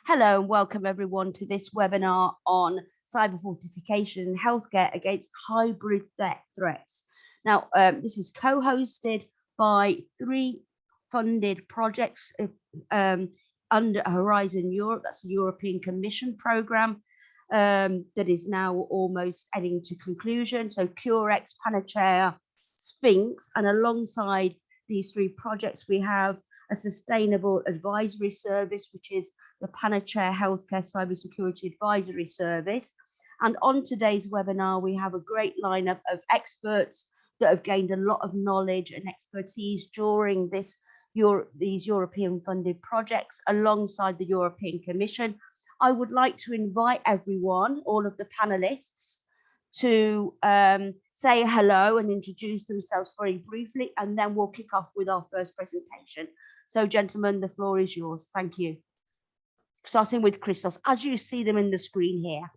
Hello and welcome everyone to this webinar on cyber fortification in healthcare against hybrid threats. Now, this is co-hosted by 3 funded projects under Horizon Europe. That's the European Commission programme that is now almost heading to conclusion. So CureX, Panacea, Sphinx, and alongside these 3 projects, we have a sustainable advisory service, which is the Panacea Healthcare Cybersecurity Advisory Service. And on today's webinar, we have a great lineup of experts that have gained a lot of knowledge and expertise during these European funded projects alongside the European Commission. I would like to invite everyone, all of the panelists, to say hello and introduce themselves very briefly, and then we'll kick off with our first presentation. So, gentlemen, the floor is yours. Thank you. Starting with Christos, as you see them in the screen here.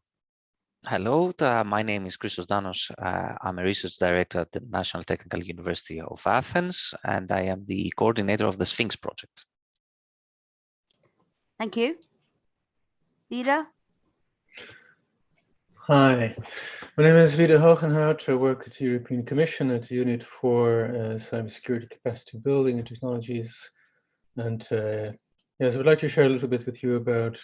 Hello, my name is Christos Danos. I'm a research director at the National Technical University of Athens, and I am the coordinator of the Sphinx project. Thank you. Vida? Hi, my name is Vida Hogenhout. I work at the European Commission at the Unit for Cybersecurity Capacity Building and Technologies. And yes, I would like to share a little bit with you about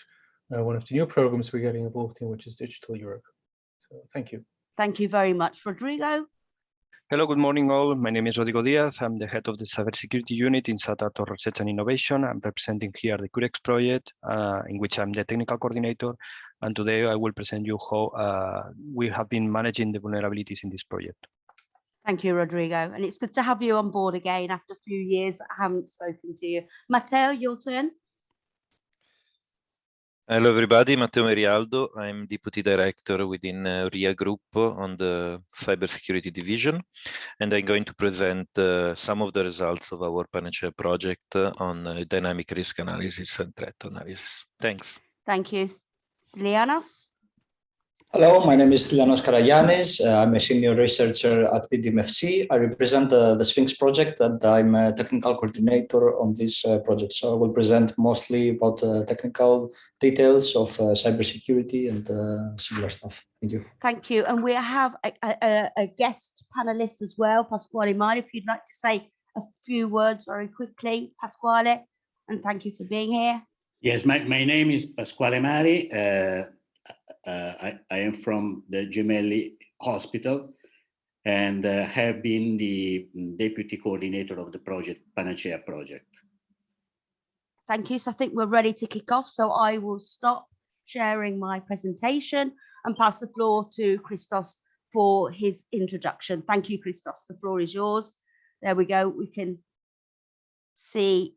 one of the new programs we're getting involved in, which is Digital Europe. So thank you. Thank you very much. Rodrigo? Hello, good morning all. My name is Rodrigo Diaz. I'm the head of the cybersecurity unit in SATATO Research and Innovation. I'm representing here the CureX project, in which I'm the technical coordinator. And today I will present you how we have been managing the vulnerabilities in this project. Thank you, Rodrigo. And it's good to have you on board again after a few years I haven't spoken to you. Matteo, your turn. Hello, everybody. Matteo Merialdo. I'm Deputy Director within RIA Group on the Cybersecurity Division, and I'm going to present some of the results of our Panacea project on dynamic risk analysis and threat analysis. Thanks. Thank you. Stylianos? Hello, my name is Stylianos Karagiannis. I'm a senior researcher at PDMFC. I represent the Sphinx project, and I'm a technical coordinator on this project. So I will present mostly about technical details of cybersecurity and similar stuff. Thank you. Thank you. And we have a guest panelist as well, Pasquale Mari, if you'd like to say a few words very quickly, Pasquale, and thank you for being here. Yes, my name is Pasquale Mari. I am from the Gemelli Hospital and have been the deputy coordinator of the project, Panacea project. Thank you. So I think we're ready to kick off. So I will stop sharing my presentation and pass the floor to Christos for his introduction. Thank you, Christos. The floor is yours. There we go. We can see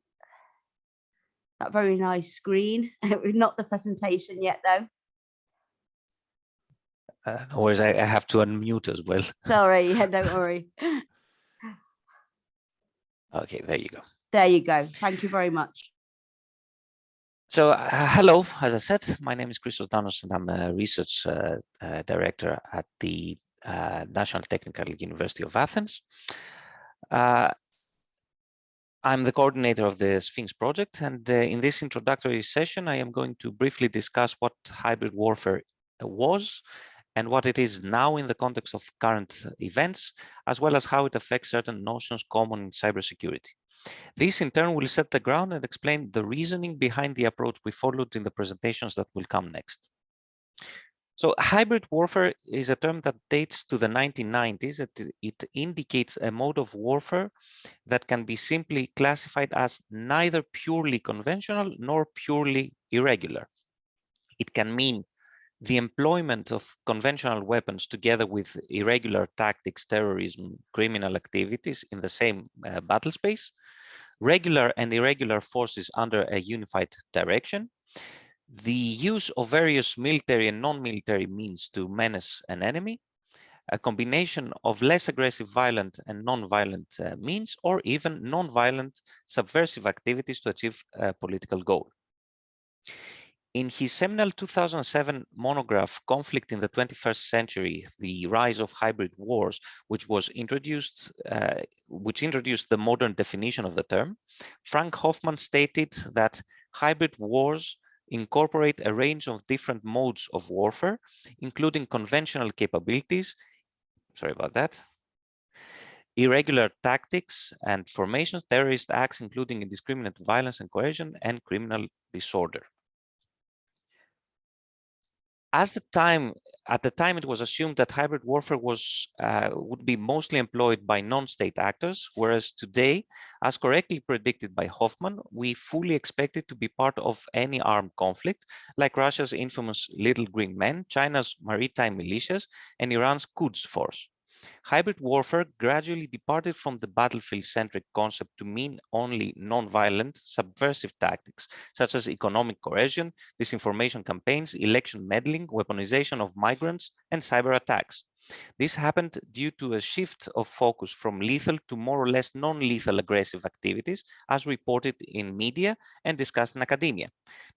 that very nice screen. Not the presentation yet, though. No worries, I have to unmute as well. Sorry, yeah, don't worry. Okay, there you go. There you go. Thank you very much. So, hello, as I said, my name is Christos Danos, and I'm a research director at the National Technical University of Athens. I'm the coordinator of the Sphinx project, and in this introductory session, I am going to briefly discuss what hybrid warfare was and what it is now in the context of current events, as well as how it affects certain notions common in cybersecurity. This in turn will set the ground and explain the reasoning behind the approach we followed in the presentations that will come next. So hybrid warfare is a term that dates to the 1990s. It indicates a mode of warfare that can be simply classified as neither purely conventional nor purely irregular. It can mean the employment of conventional weapons together with irregular tactics, terrorism, criminal activities in the same battle space, regular and irregular forces under a unified direction, the use of various military and non-military means to menace an enemy, a combination of less aggressive violent and non-violent means, or even non-violent subversive activities to achieve a political goal. In his seminal 2007 monograph, Conflict in the 21st Century, The Rise of Hybrid Wars, which introduced the modern definition of the term, Frank Hoffman stated that hybrid wars incorporate a range of different modes of warfare, including conventional capabilities, sorry about that, irregular tactics and formations, terrorist acts, including indiscriminate violence and coercion, and criminal disorder. At the time, it was assumed that hybrid warfare would be mostly employed by non-state actors, whereas today, as correctly predicted by Hoffman, we fully expect it to be part of any armed conflict, like Russia's infamous Little Green Men, China's maritime militias, and Iran's Quds Force. Hybrid warfare gradually departed from the battlefield-centric concept to mean only non-violent, subversive tactics, such as economic coercion, disinformation campaigns, election meddling, weaponization of migrants, and cyber attacks. This happened due to a shift of focus from lethal to more or less non-lethal aggressive activities, as reported in media and discussed in academia.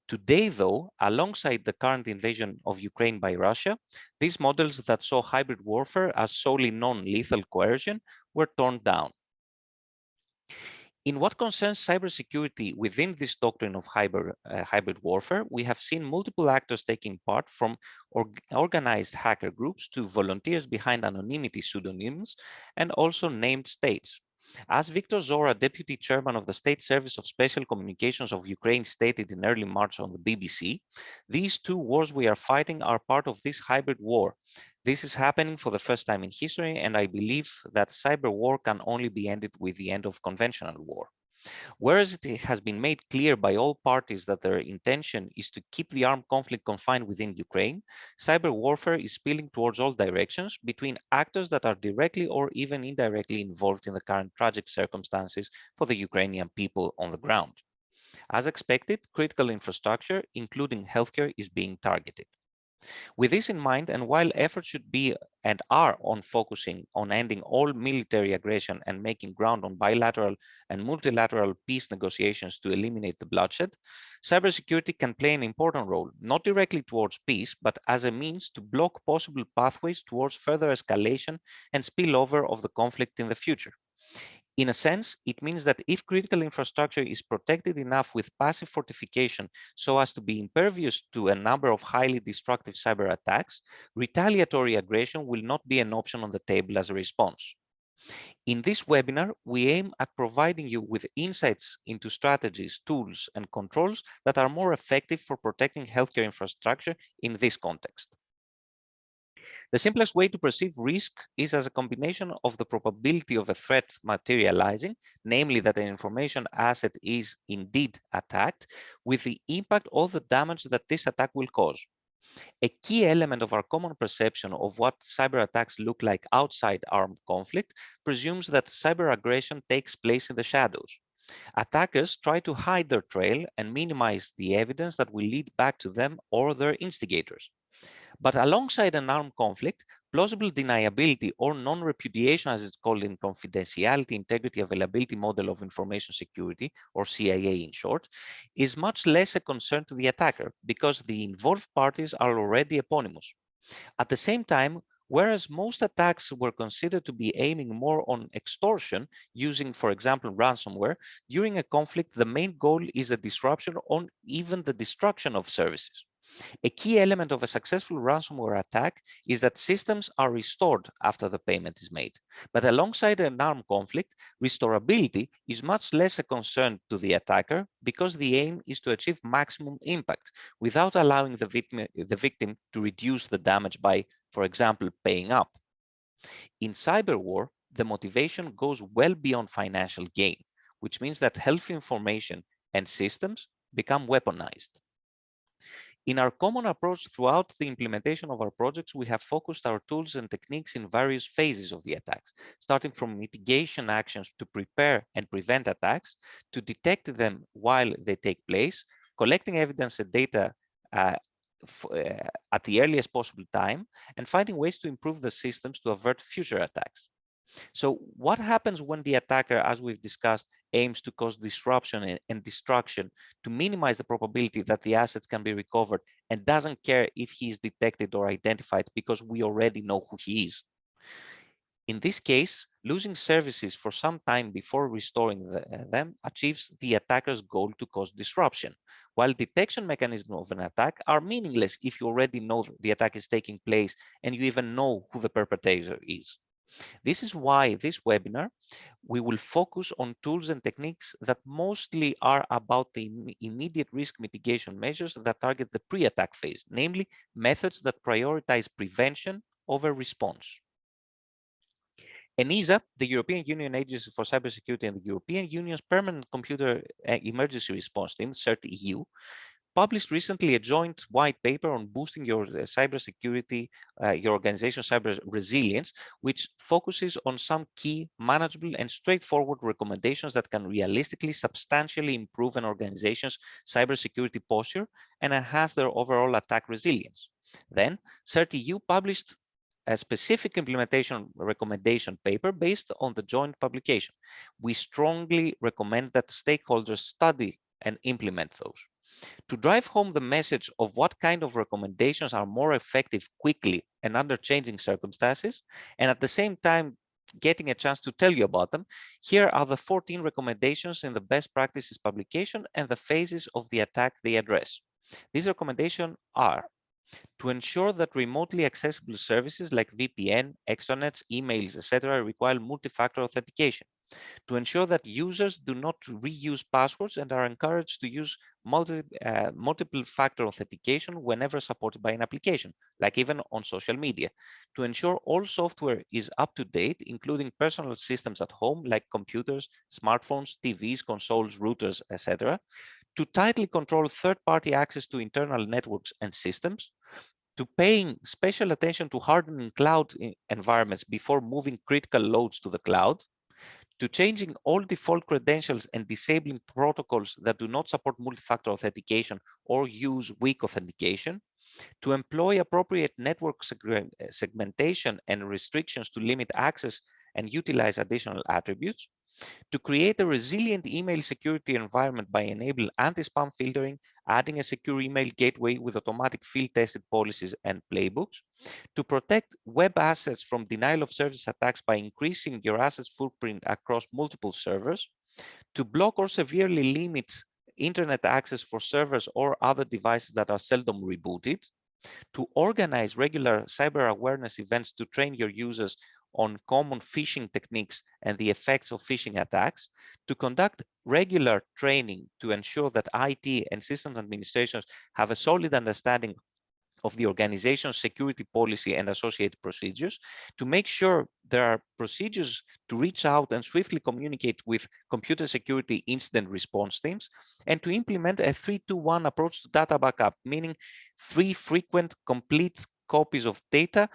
Today, though, alongside the current invasion of Ukraine by Russia, these models that saw hybrid warfare as solely non-lethal coercion were torn down. In what concerns cybersecurity within this doctrine of hybrid warfare, we have seen multiple actors taking part, from organized hacker groups to volunteers behind anonymity pseudonyms, and also named states. As Victor Zora, Deputy Chairman of the State Service of Special Communications of Ukraine, stated in early March on the BBC, these two wars we are fighting are part of this hybrid war. This is happening for the first time in history, and I believe that cyber war can only be ended with the end of conventional war. Whereas it has been made clear by all parties that their intention is to keep the armed conflict confined within Ukraine, cyber warfare is spilling towards all directions between actors that are directly or even indirectly involved in the current tragic circumstances for the Ukrainian people on the ground. As expected, critical infrastructure, including healthcare, is being targeted. With this in mind, and while efforts should be and are on focusing on ending all military aggression and making ground on bilateral and multilateral peace negotiations to eliminate the bloodshed, cybersecurity can play an important role, not directly towards peace, but as a means to block possible pathways towards further escalation and spillover of the conflict in the future. In a sense, it means that if critical infrastructure is protected enough with passive fortification so as to be impervious to a number of highly destructive cyber attacks, retaliatory aggression will not be an option on the table as a response. In this webinar, we aim at providing you with insights into strategies, tools, and controls that are more effective for protecting healthcare infrastructure in this context. The simplest way to perceive risk is as a combination of the probability of a threat materializing, namely that an information asset is indeed attacked, with the impact or the damage that this attack will cause. A key element of our common perception of what cyber attacks look like outside armed conflict presumes that cyber aggression takes place in the shadows. Attackers try to hide their trail and minimize the evidence that will lead back to them or their instigators. But alongside an armed conflict, plausible deniability, or non-repudiation, as it's called in confidentiality, integrity, availability model of information security, or CIA in short, is much less a concern to the attacker because the involved parties are already eponymous. At the same time, whereas most attacks were considered to be aiming more on extortion, using, for example, ransomware, during a conflict, the main goal is the disruption or even the destruction of services. A key element of a successful ransomware attack is that systems are restored after the payment is made. But alongside an armed conflict, restorability is much less a concern to the attacker because the aim is to achieve maximum impact without allowing the victim to reduce the damage by, for example, paying up. In cyber war, the motivation goes well beyond financial gain, which means that health information and systems become weaponized. In our common approach throughout the implementation of our projects, we have focused our tools and techniques in various phases of the attacks, starting from mitigation actions to prepare and prevent attacks, to detect them while they take place, collecting evidence and data at the earliest possible time, and finding ways to improve the systems to avert future attacks. So what happens when the attacker, as we've discussed, aims to cause disruption and destruction to minimize the probability that the assets can be recovered and doesn't care if he is detected or identified because we already know who he is? In this case, losing services for some time before restoring them achieves the attacker's goal to cause disruption, while detection mechanisms of an attack are meaningless if you already know the attack is taking place and you even know who the perpetrator is. This is why this webinar, we will focus on tools and techniques that mostly are about the immediate risk mitigation measures that target the pre-attack phase, namely methods that prioritize prevention over response. ENISA, the European Union Agency for Cybersecurity, and the European Union's Permanent Computer Emergency Response Team, CERT-EU, published recently a joint white paper on boosting your cybersecurity, your organization's cyber resilience, which focuses on some key manageable and straightforward recommendations that can realistically substantially improve an organization's cybersecurity posture and enhance their overall attack resilience. Then, CERT-EU published a specific implementation recommendation paper based on the joint publication. We strongly recommend that stakeholders study and implement those. To drive home the message of what kind of recommendations are more effective quickly and under changing circumstances, and at the same time getting a chance to tell you about them, here are the 14 recommendations in the best practices publication and the phases of the attack they address. These recommendations are: to ensure that remotely accessible services like VPN, extranets, emails, etc. require multi-factor authentication. To ensure that users do not reuse passwords and are encouraged to use multiple factor authentication whenever supported by an application, like even on social media. To ensure all software is up to date, including personal systems at home, like computers, smartphones, TVs, consoles, routers, etc. To tightly control third-party access to internal networks and systems. To paying special attention to hardening cloud environments before moving critical loads to the cloud. To changing all default credentials and disabling protocols that do not support multi-factor authentication or use weak authentication. To employ appropriate network segmentation and restrictions to limit access and utilize additional attributes. To create a resilient email security environment by enabling anti-spam filtering, adding a secure email gateway with automatic field-tested policies and playbooks. To protect web assets from denial of service attacks by increasing your assets footprint across multiple servers. To block or severely limit internet access for servers or other devices that are seldom rebooted. To organize regular cyber awareness events to train your users on common phishing techniques and the effects of phishing attacks, to conduct regular training to ensure that IT and systems administrators have a solid understanding of the organization's security policy and associated procedures, to make sure there are procedures to reach out and swiftly communicate with computer security incident response teams, and to implement a 3-2-1 approach to data backup, meaning 3 frequent complete copies of data,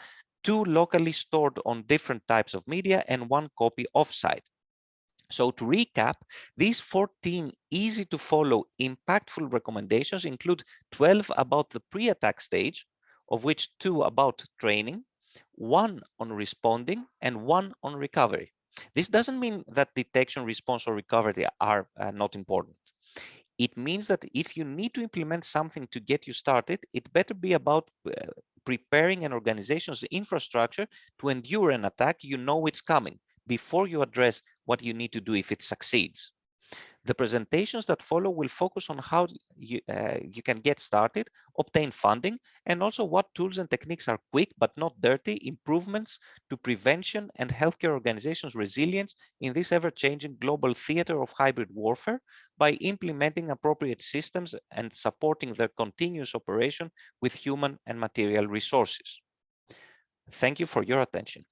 2 locally stored on different types of media, and 1 copy offsite. So to recap, these 14 easy to follow, impactful recommendations include 12 about the pre-attack stage, of which 2 about training, 1 on responding, and 1 on recovery. This doesn't mean that detection, response, or recovery are not important. It means that if you need to implement something to get you started, it better be about preparing an organization's infrastructure to endure an attack you know it's coming, before you address what you need to do if it succeeds. The presentations that follow will focus on how you can get started, obtain funding, and also what tools and techniques are quick but not dirty improvements to prevention and healthcare organizations' resilience in this ever-changing global theater of hybrid warfare by implementing appropriate systems and supporting their continuous operation with human and material resources. Thank you for your attention.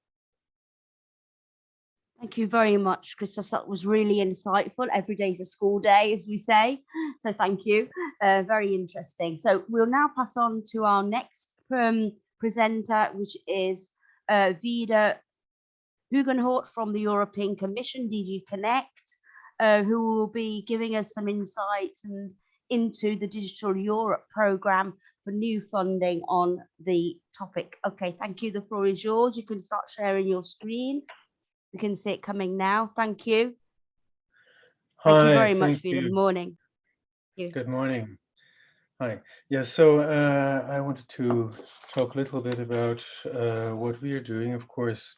Thank you very much, Christos. That was really insightful. Every day's a school day, as we say. So thank you. Very interesting. So we'll now pass on to our next presenter, which is Vida Hugenhort from the European Commission, DG Connect, who will be giving us some insights into the Digital Europe programme for new funding on the topic. Okay, thank you. The floor is yours. You can start sharing your screen. We can see it coming now. Thank you. Thank you very much, Vida. Good morning. Good morning. Hi. Yeah, so I wanted to talk a little bit about what we are doing. Of course,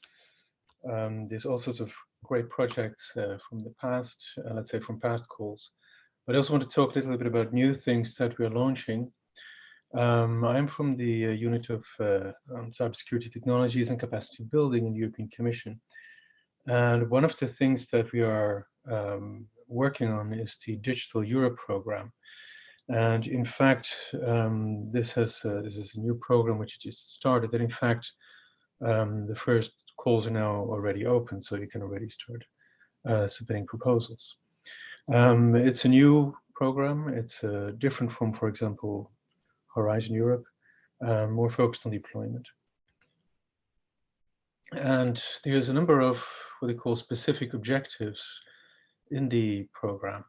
There's all sorts of great projects from the past, let's say from past calls. But I also want to talk a little bit about new things that we're launching. I'm from the unit of cybersecurity technologies and capacity building in the European Commission. And one of the things that we are working on is the Digital Europe program. And in fact, this is a new program which just started. And in fact, the first calls are now already open, so you can already start submitting proposals. It's a new program. It's different from, for example, Horizon Europe, more focused on deployment. And there's a number of what they call specific objectives in the program.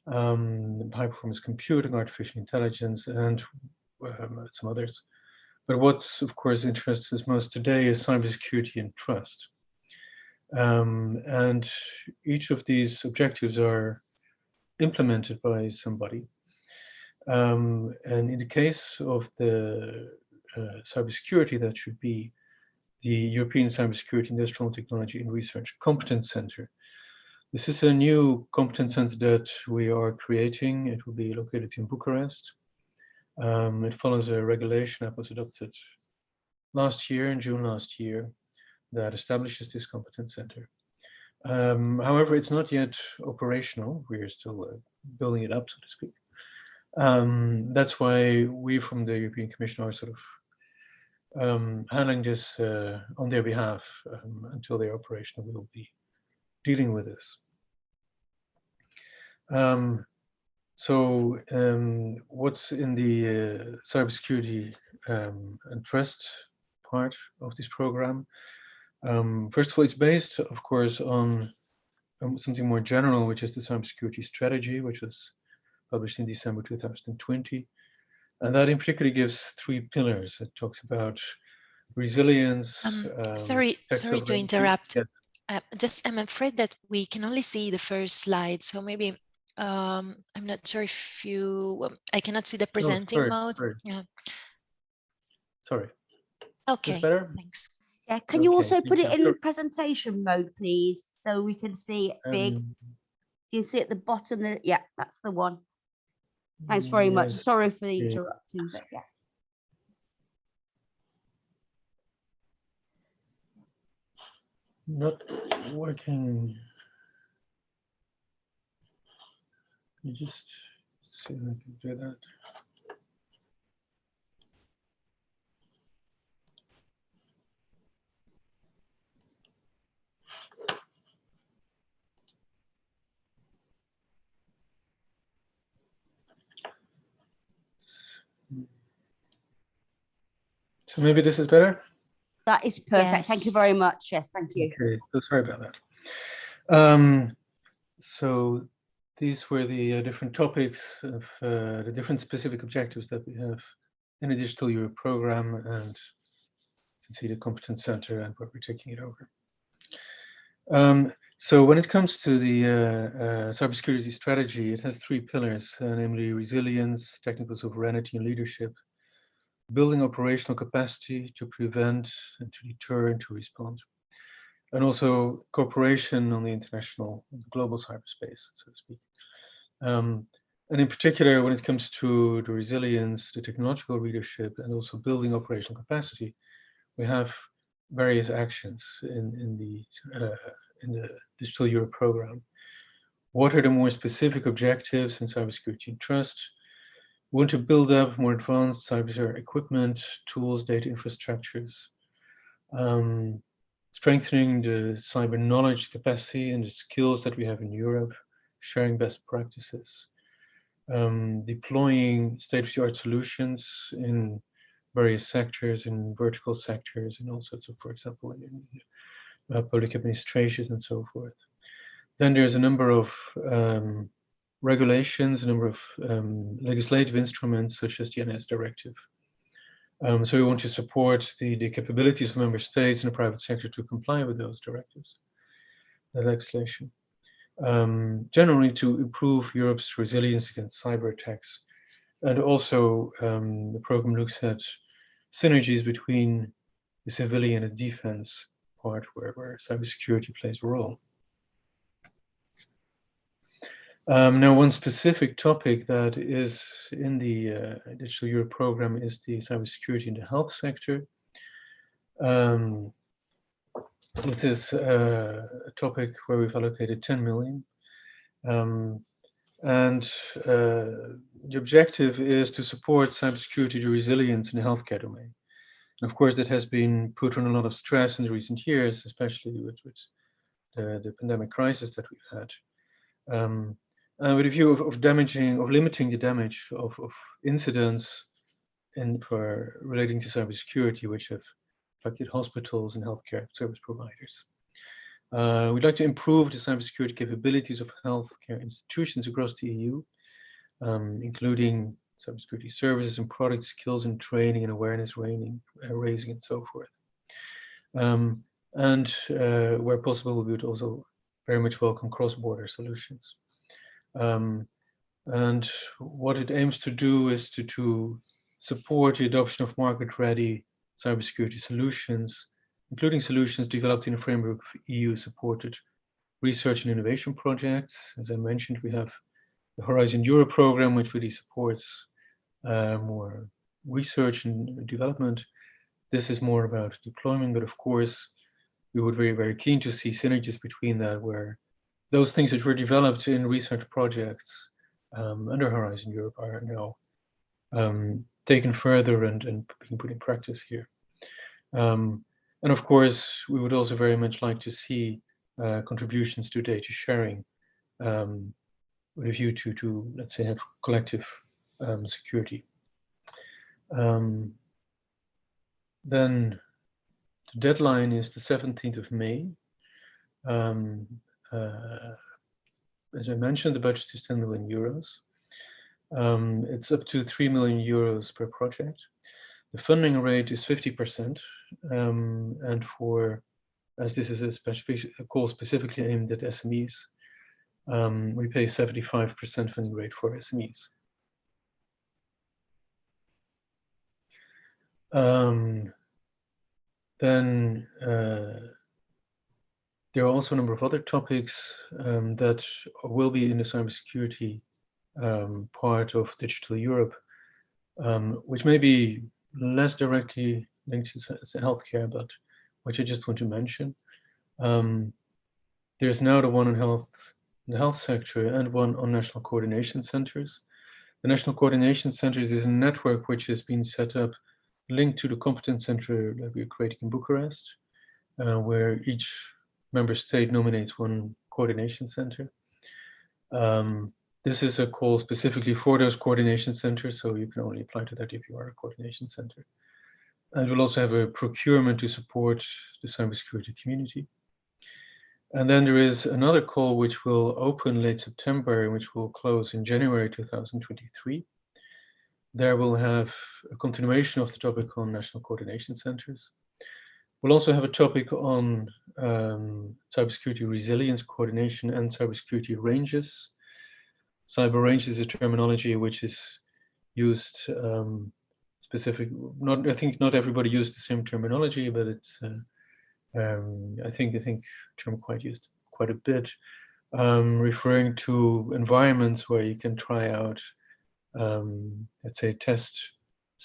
High performance computing, artificial intelligence, and some others. But what's, of course, interests us most today is cybersecurity and trust. And each of these objectives are implemented by somebody. And in the case of the cybersecurity, that should be the European Cybersecurity Industrial Technology and Research Competence Center. This is a new competence center that we are creating. It will be located in Bucharest. It follows a regulation that was adopted last year, in June last year, that establishes this competence center. However, it's not yet operational. We're still building it up, so to speak. That's why we from the European Commission are sort of handling this on their behalf until they're operational. We'll be dealing with this. What's in the cybersecurity and trust part of this program? First of all, it's based, of course, on something more general, which is the cybersecurity strategy, which was published in December 2020. And that in particular gives 3 pillars. It talks about resilience. Sorry to interrupt. Yes. I'm afraid that we can only see the first slide. So maybe I'm not sure if you, I cannot see the presenting mode. Sorry. Yeah. Sorry. Okay. Better? Thanks. Yeah, can you also Okay, put it in sure. presentation mode, please, so we can see it big? You see at the bottom there? Yeah, that's the one. Thanks very much. Yes. Sorry for the interrupting, but yeah. Not working. You just see if I can do that. So maybe this is better? That is perfect. Thank you Yes. very much. Yes, thank you. Okay, so sorry about that. So these were the different topics of the different specific objectives that we have in the Digital Europe program, and you can see the competence center and what we're taking it over. So when it comes to the cybersecurity strategy, it has 3 pillars, namely resilience, technical sovereignty, and leadership. Building operational capacity to prevent and to deter and to respond. And also cooperation on the international, global cyberspace, so to speak. And in particular, when it comes to the resilience, the technological leadership, and also building operational capacity, we have various actions in the Digital Europe program. What are the more specific objectives in cybersecurity and trust? We want to build up more advanced cyber equipment, tools, data infrastructures, strengthening the cyber knowledge capacity and the skills that we have in Europe, sharing best practices, deploying state-of-the-art solutions in various sectors, in vertical sectors, and all sorts of, for example, in public administrations and so forth. Then there's a number of regulations, a number of legislative instruments such as the NS directive. So we want to support the capabilities of member states and the private sector to comply with those directives, the legislation. Generally to improve Europe's resilience against cyber attacks. And also the program looks at synergies between the civilian and defense part where cybersecurity plays a role. Now, one specific topic that is in the Digital Europe program is the cybersecurity in the health sector. This is a topic where we've allocated 10 million. And the objective is to support cybersecurity resilience in the healthcare domain. And of course, that has been put on a lot of stress in the recent years, especially with the pandemic crisis that we've had. With a view of limiting the damage of incidents relating to cybersecurity, which have affected hospitals and healthcare service providers. We'd like to improve the cybersecurity capabilities of healthcare institutions across the EU, including cybersecurity services and product skills and training and awareness raising and so forth. Where possible, we would also very much welcome cross-border solutions. And what it aims to do is to support the adoption of market-ready cybersecurity solutions, including solutions developed in a framework of EU-supported research and innovation projects. As I mentioned, we have the Horizon Europe program, which really supports more research and development. This is more about deployment, but of course, we would be very keen to see synergies between that, where those things that were developed in research projects under Horizon Europe are now taken further and being put in practice here. And of course, we would also very much like to see contributions to data sharing with a view to let's say, have collective security. Then the deadline is the 17th of May. As I mentioned, the budget is 10 million euros. It's up to 3 million euros per project. The funding rate is 50%, and as this is a call specifically aimed at SMEs, we pay 75% funding rate for SMEs. Then there are also a number of other topics that will be in the cybersecurity part of Digital Europe, which may be less directly linked to healthcare, but which I just want to mention. There's now the one on the health sector and one on national coordination centers. The national coordination centers is a network which has been set up linked to the competence center that we're creating in Bucharest, where each member state nominates one coordination center. This is a call specifically for those coordination centers, so you can only apply to that if you are a coordination center. And we'll also have a procurement to support the cybersecurity community. And then there is another call which will open late September and which will close in January 2023. There we'll have a continuation of the topic on national coordination centers. We'll also have a topic on cybersecurity resilience coordination and cybersecurity ranges. Cyber range is a terminology which is used I think not everybody used the same terminology, but it's I think term used quite a bit, referring to environments where you can try out, let's say, test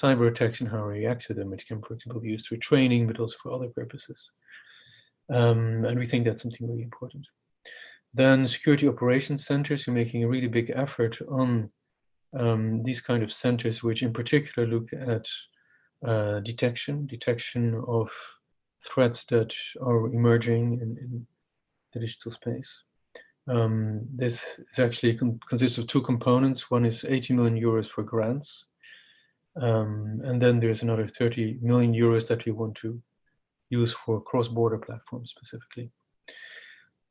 cyber attacks and how to react to them. It can, for example, be used for training, but also for other purposes. And we think that's something really important. Then security operations centers are making a really big effort on these kind of centers, which in particular look at detection of threats that are emerging in the digital space. This is actually consists of two components. One is 80 million euros for grants. And then there's another 30 million euros that we want to use for cross-border platforms specifically.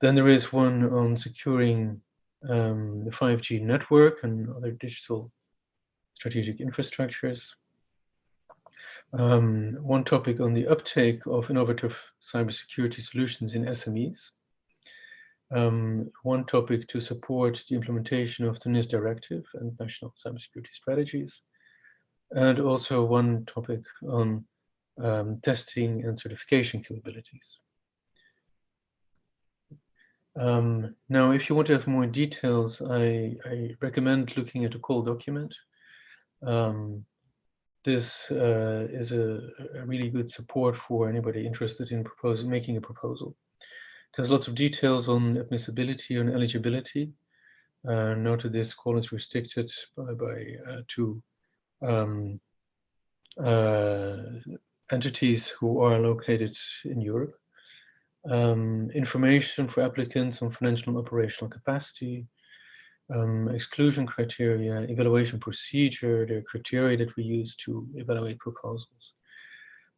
Then there is one on securing the 5G network and other digital strategic infrastructures. One topic on the uptake of innovative cybersecurity solutions in SMEs. One topic to support the implementation of the NIS directive and national cybersecurity strategies. And also one topic on testing and certification capabilities. Now, if you want to have more details, I recommend looking at a call document. This is a really good support for anybody interested in making a proposal. It has lots of details on admissibility and eligibility. Note this call is restricted to entities who are located in Europe. Information for applicants on financial and operational capacity, exclusion criteria, evaluation procedure, the criteria that we use to evaluate proposals,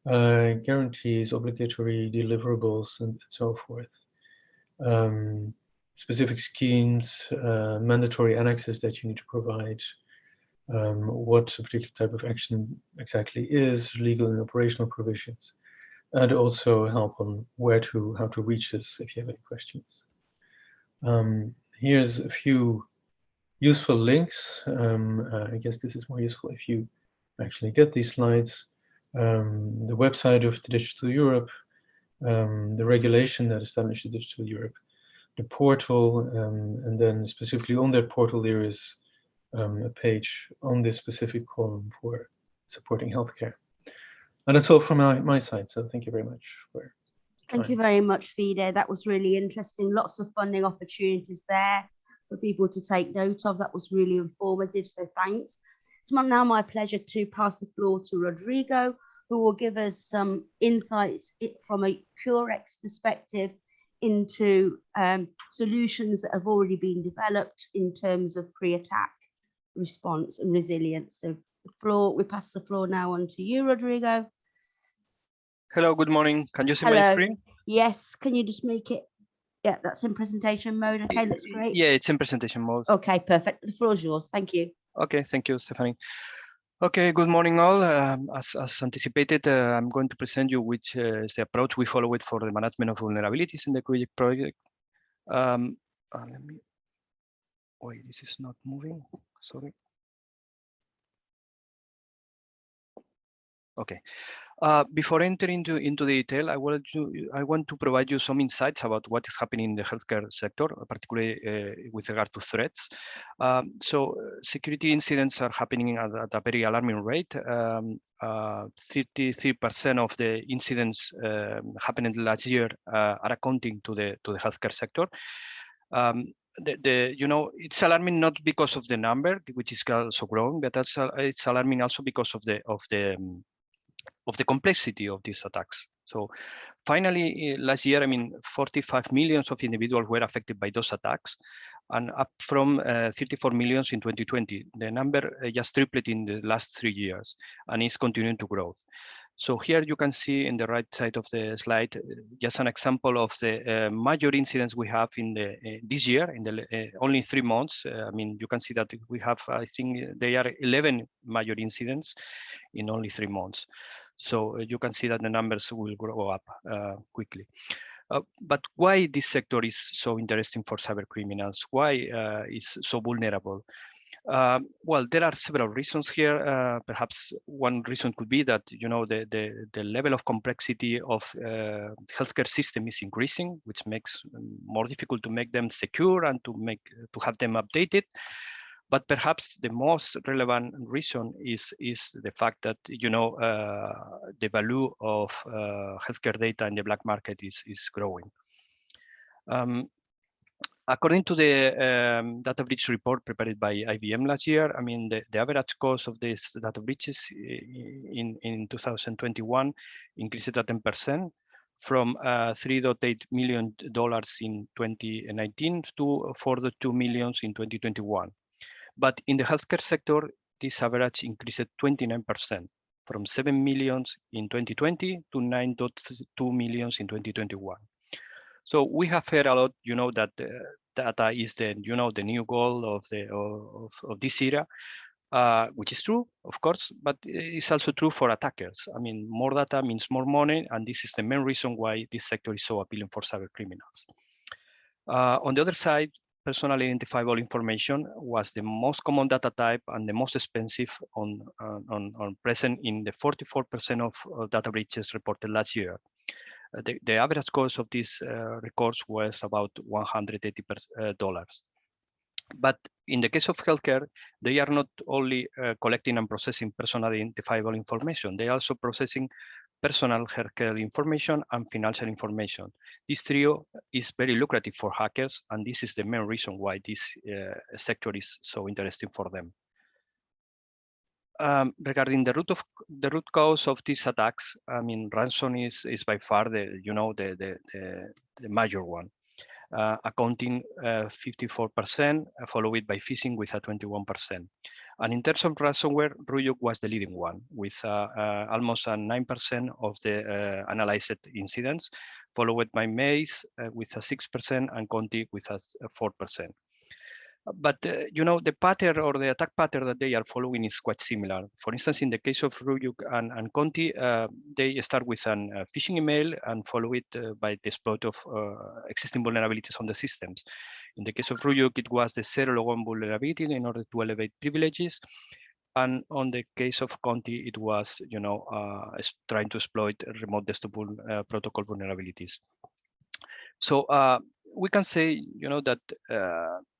guarantees, obligatory deliverables, and so forth. Specific schemes, mandatory annexes that you need to provide, what a particular type of action exactly is, legal and operational provisions, and also help on how to reach us if you have any questions. Here's a few useful links. I guess this is more useful if you actually get these slides. The website of the Digital Europe, the regulation that established Digital Europe, the portal, and then specifically on that portal there is a page on this specific column for supporting healthcare. And that's all from my side, so thank you very much for Thank you very much, Fide. That was really interesting. Lots of funding opportunities there for people to take note of. That was really informative, so thanks. It's now my pleasure to pass the floor to Rodrigo, who will give us some insights from a CureX perspective into solutions that have already been developed in terms of pre-attack response and resilience. So we pass the floor now on to you, Rodrigo. Hello, good morning. Can you see my screen? Yes, can you just make it? Yeah, that's in presentation mode. Okay, looks great. Yeah, it's in presentation mode. Okay, perfect. The floor is yours. Thank you. Okay, thank you, Stephanie. Okay, good morning all. As anticipated, I'm going to present you which is the approach we follow for the management of vulnerabilities in the project. Let me, wait, this is not moving, sorry. Okay. Before entering into the detail, I want to provide you some insights about what is happening in the healthcare sector, particularly with regard to threats. So security incidents are happening at a very alarming rate. 33% of the incidents happening last year are accounting to the healthcare sector. It's alarming not because of the number, which is also growing, but it's alarming also because of the complexity of these attacks. So finally, last year, 45 million of individuals were affected by those attacks, and up from 34 million in 2020. The number just tripled in the last 3 years, and is continuing to grow. So here you can see in the right side of the slide, just an example of the major incidents we have in this year, in the only 3 months. You can see that we have, I think they are 11 major incidents in only 3 months. So you can see that the numbers will grow up quickly. But why this sector is so interesting for cyber criminals? Why is so vulnerable? Well, there are several reasons here. Perhaps one reason could be that the level of complexity of healthcare system is increasing, which makes more difficult to make them secure and to have them updated. But perhaps the most relevant reason is the fact that the value of healthcare data in the black market is growing. According to the data breach report prepared by IBM last year, the average cost of these data breaches in 2021 increased at 10%, from $3.8 million in 2019 to $4.2 million in 2021. But in the healthcare sector, this average increased 29%, from 7 million in 2020 to 9.2 million in 2021. So we have heard a lot, that data is the new goal of this era, which is true, of course, but it's also true for attackers. More data means more money, and this is the main reason why this sector is so appealing for cyber criminals. On the other side, personally identifiable information was the most common data type and the most expensive on present in the 44% of data breaches reported last year. The average cost of these records was about $180. But in the case of healthcare, they are not only collecting and processing personal identifiable information, they are also processing personal healthcare information and financial information. This trio is very lucrative for hackers, and this is the main reason why this sector is so interesting for them. Regarding the root cause of these attacks, I mean, ransom is by far the major one, accounting 54%, followed by phishing with a 21%. And in terms of ransomware, Ryuk was the leading one with almost 9% of the analyzed incidents, followed by Maze with a 6% and Conti with a 4%. But the pattern or the attack pattern that they are following is quite similar. For instance, in the case of Ryuk and Conti, they start with a phishing email and follow it by the exploit of existing vulnerabilities on the systems. In the case of Ryuk, it was the zero logon vulnerability in order to elevate privileges. And on the case of Conti, it was trying to exploit remote desktop protocol vulnerabilities. So we can say, that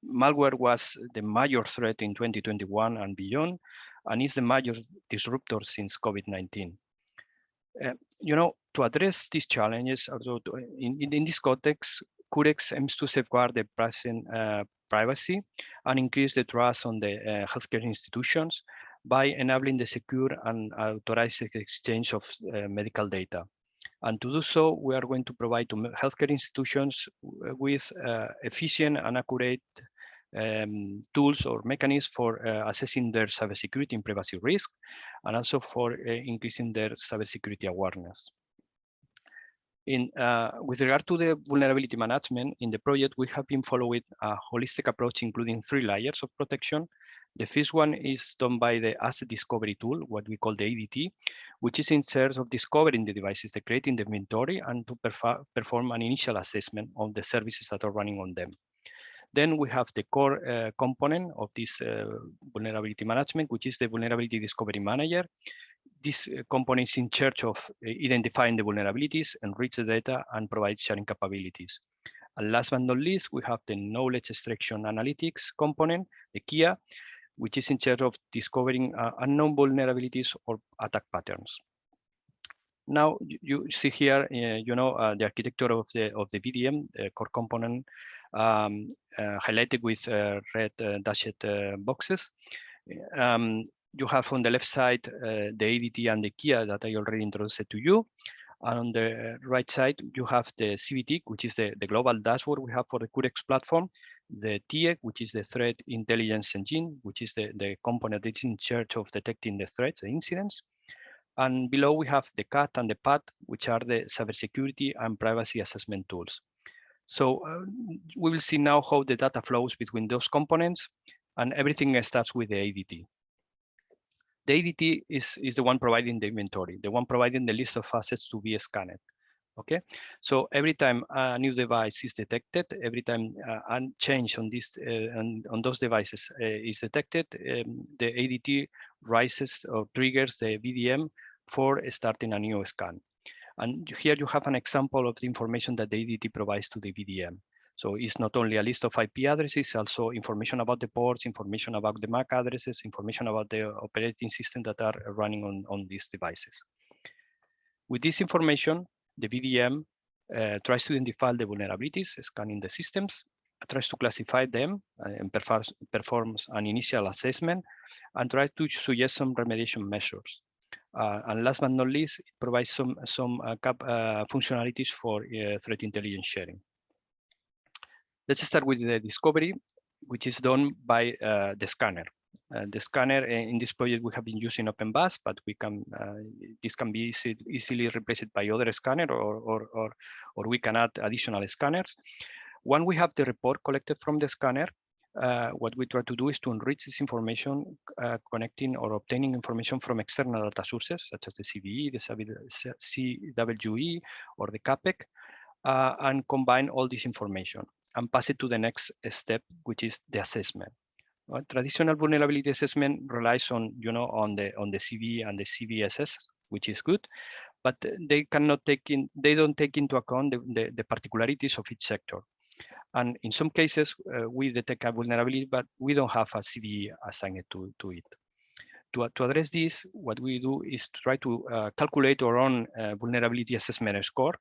malware was the major threat in 2021 and beyond, and is the major disruptor since COVID-19. To address these challenges, although in this context, Curex aims to safeguard the present privacy and increase the trust on the healthcare institutions by enabling the secure and authorized exchange of medical data. And to do so, we are going to provide to healthcare institutions with efficient and accurate tools or mechanisms for assessing their cybersecurity and privacy risk, and also for increasing their cybersecurity awareness. With regard to the vulnerability management, in the project, we have been following a holistic approach, including 3 layers of protection. The first one is done by the asset discovery tool, what we call the ADT, which is in charge of discovering the devices, creating the inventory, and to perform an initial assessment of the services that are running on them. Then we have the core component of this vulnerability management, which is the vulnerability discovery manager. This component is in charge of identifying the vulnerabilities, enrich the data, and provide sharing capabilities. And last but not least, we have the knowledge extraction analytics component, the KIA, which is in charge of discovering unknown vulnerabilities or attack patterns. Now you see here, the architecture of the VDM, the core component, highlighted with red dashed boxes. You have on the left side the ADT and the KIA that I already introduced to you. And on the right side, you have the CVT, which is the global dashboard we have for the Curex platform, the TIEC, which is the threat intelligence engine, which is the component that's in charge of detecting the threats, the incidents. And below we have the CAT and the PAT, which are the cybersecurity and privacy assessment tools. So we will see now how the data flows between those components, and everything starts with the ADT. The ADT is the one providing the inventory, the one providing the list of assets to be scanned. Okay, so every time a new device is detected, every time a change on this on those devices is detected, the ADT rises or triggers the VDM for starting a new scan. And here you have an example of the information that the ADT provides to the VDM. So it's not only a list of IP addresses, also information about the ports, information about the MAC addresses, information about the operating system that are running on these devices. With this information, the VDM tries to identify the vulnerabilities, scanning the systems, tries to classify them and performs an initial assessment, and tries to suggest some remediation measures. And last but not least, it provides some functionalities for threat intelligence sharing. Let's start with the discovery, which is done by the scanner. The scanner in this project we have been using OpenBus, but we can this can be easily replaced by other scanner, or we can add additional scanners. When we have the report collected from the scanner, what we try to do is to enrich this information, connecting or obtaining information from external data sources such as the CVE, the CWE, or the CAPEC, and combine all this information and pass it to the next step, which is the assessment. Traditional vulnerability assessment relies on, on the CVE and the CVSS, which is good, but they don't take into account the particularities of each sector. And in some cases, we detect a vulnerability, but we don't have a CVE assigned to it. To address this, what we do is to try to calculate our own vulnerability assessment score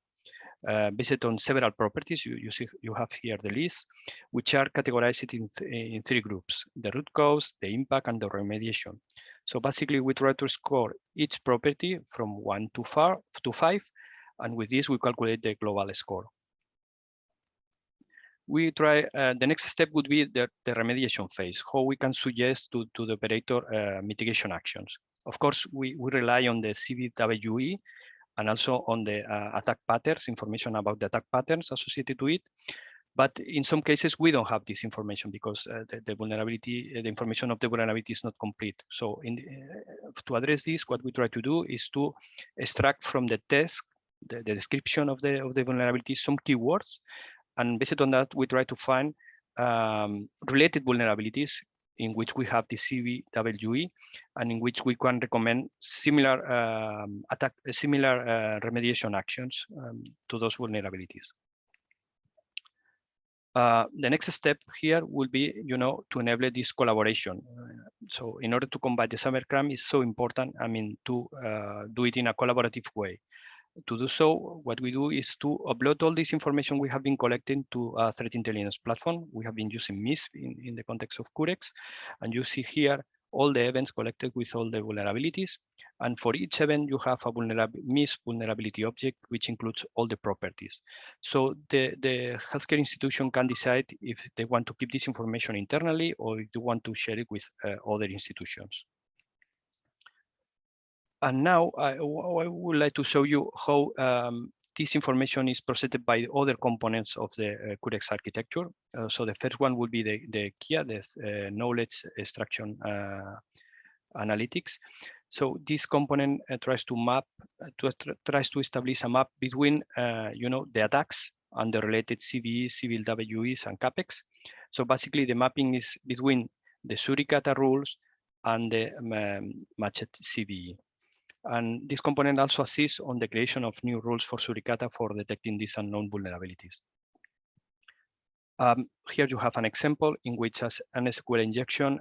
based on several properties. You have here the list, which are categorized in 3 groups: the root cause, the impact, and the remediation. So basically, we try to score each property from 1 to 5, and with this, we calculate the global score. We try, the next step would be the remediation phase, how we can suggest to the operator mitigation actions. Of course, we rely on the CVWE and also on the attack patterns, information about the attack patterns associated to it. But in some cases, we don't have this information because the vulnerability, the information of the vulnerability is not complete. So to address this, what we try to do is to extract from the test, the description of the vulnerability, some keywords. And based on that, we try to find related vulnerabilities in which we have the CVWE and in which we can recommend similar remediation actions to those vulnerabilities. The next step here will be, to enable this collaboration. So in order to combat the cybercrime, is so important, to do it in a collaborative way. To do so, what we do is to upload all this information we have been collecting to a threat intelligence platform. We have been using MISP in the context of Curex, and you see here all the events collected with all the vulnerabilities. And for each event, you have a MISP vulnerability object, which includes all the properties. So the healthcare institution can decide if they want to keep this information internally or if they want to share it with other institutions. And now I would like to show you how this information is processed by other components of the Curex architecture. So the first one would be the KIA, the knowledge extraction analytics. So this component tries to map, tries to establish a map between, the attacks and the related CVEs, civil WEs, and CAPEX. So basically, the mapping is between the Suricata rules and the matched CVE. And this component also assists on the creation of new rules for Suricata for detecting these unknown vulnerabilities. Here you have an example in which an SQL injection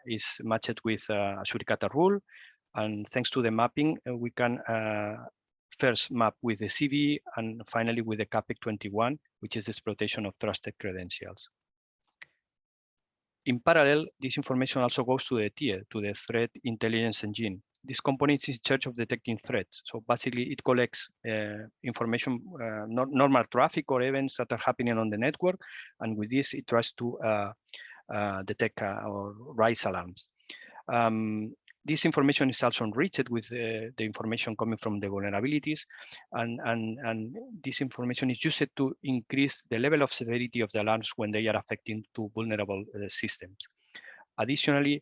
is matched with a Suricata rule. And thanks to the mapping, we can first map with the CVE and finally with the CAPEC 21, which is the exploitation of trusted credentials. In parallel, this information also goes to the TIE, to the threat intelligence engine. This component is in charge of detecting threats. So basically, it collects information, normal traffic or events that are happening on the network. And with this, it tries to detect or raise alarms. This information is also enriched with the information coming from the vulnerabilities. And this information is used to increase the level of severity of the alarms when they are affecting to vulnerable systems. Additionally,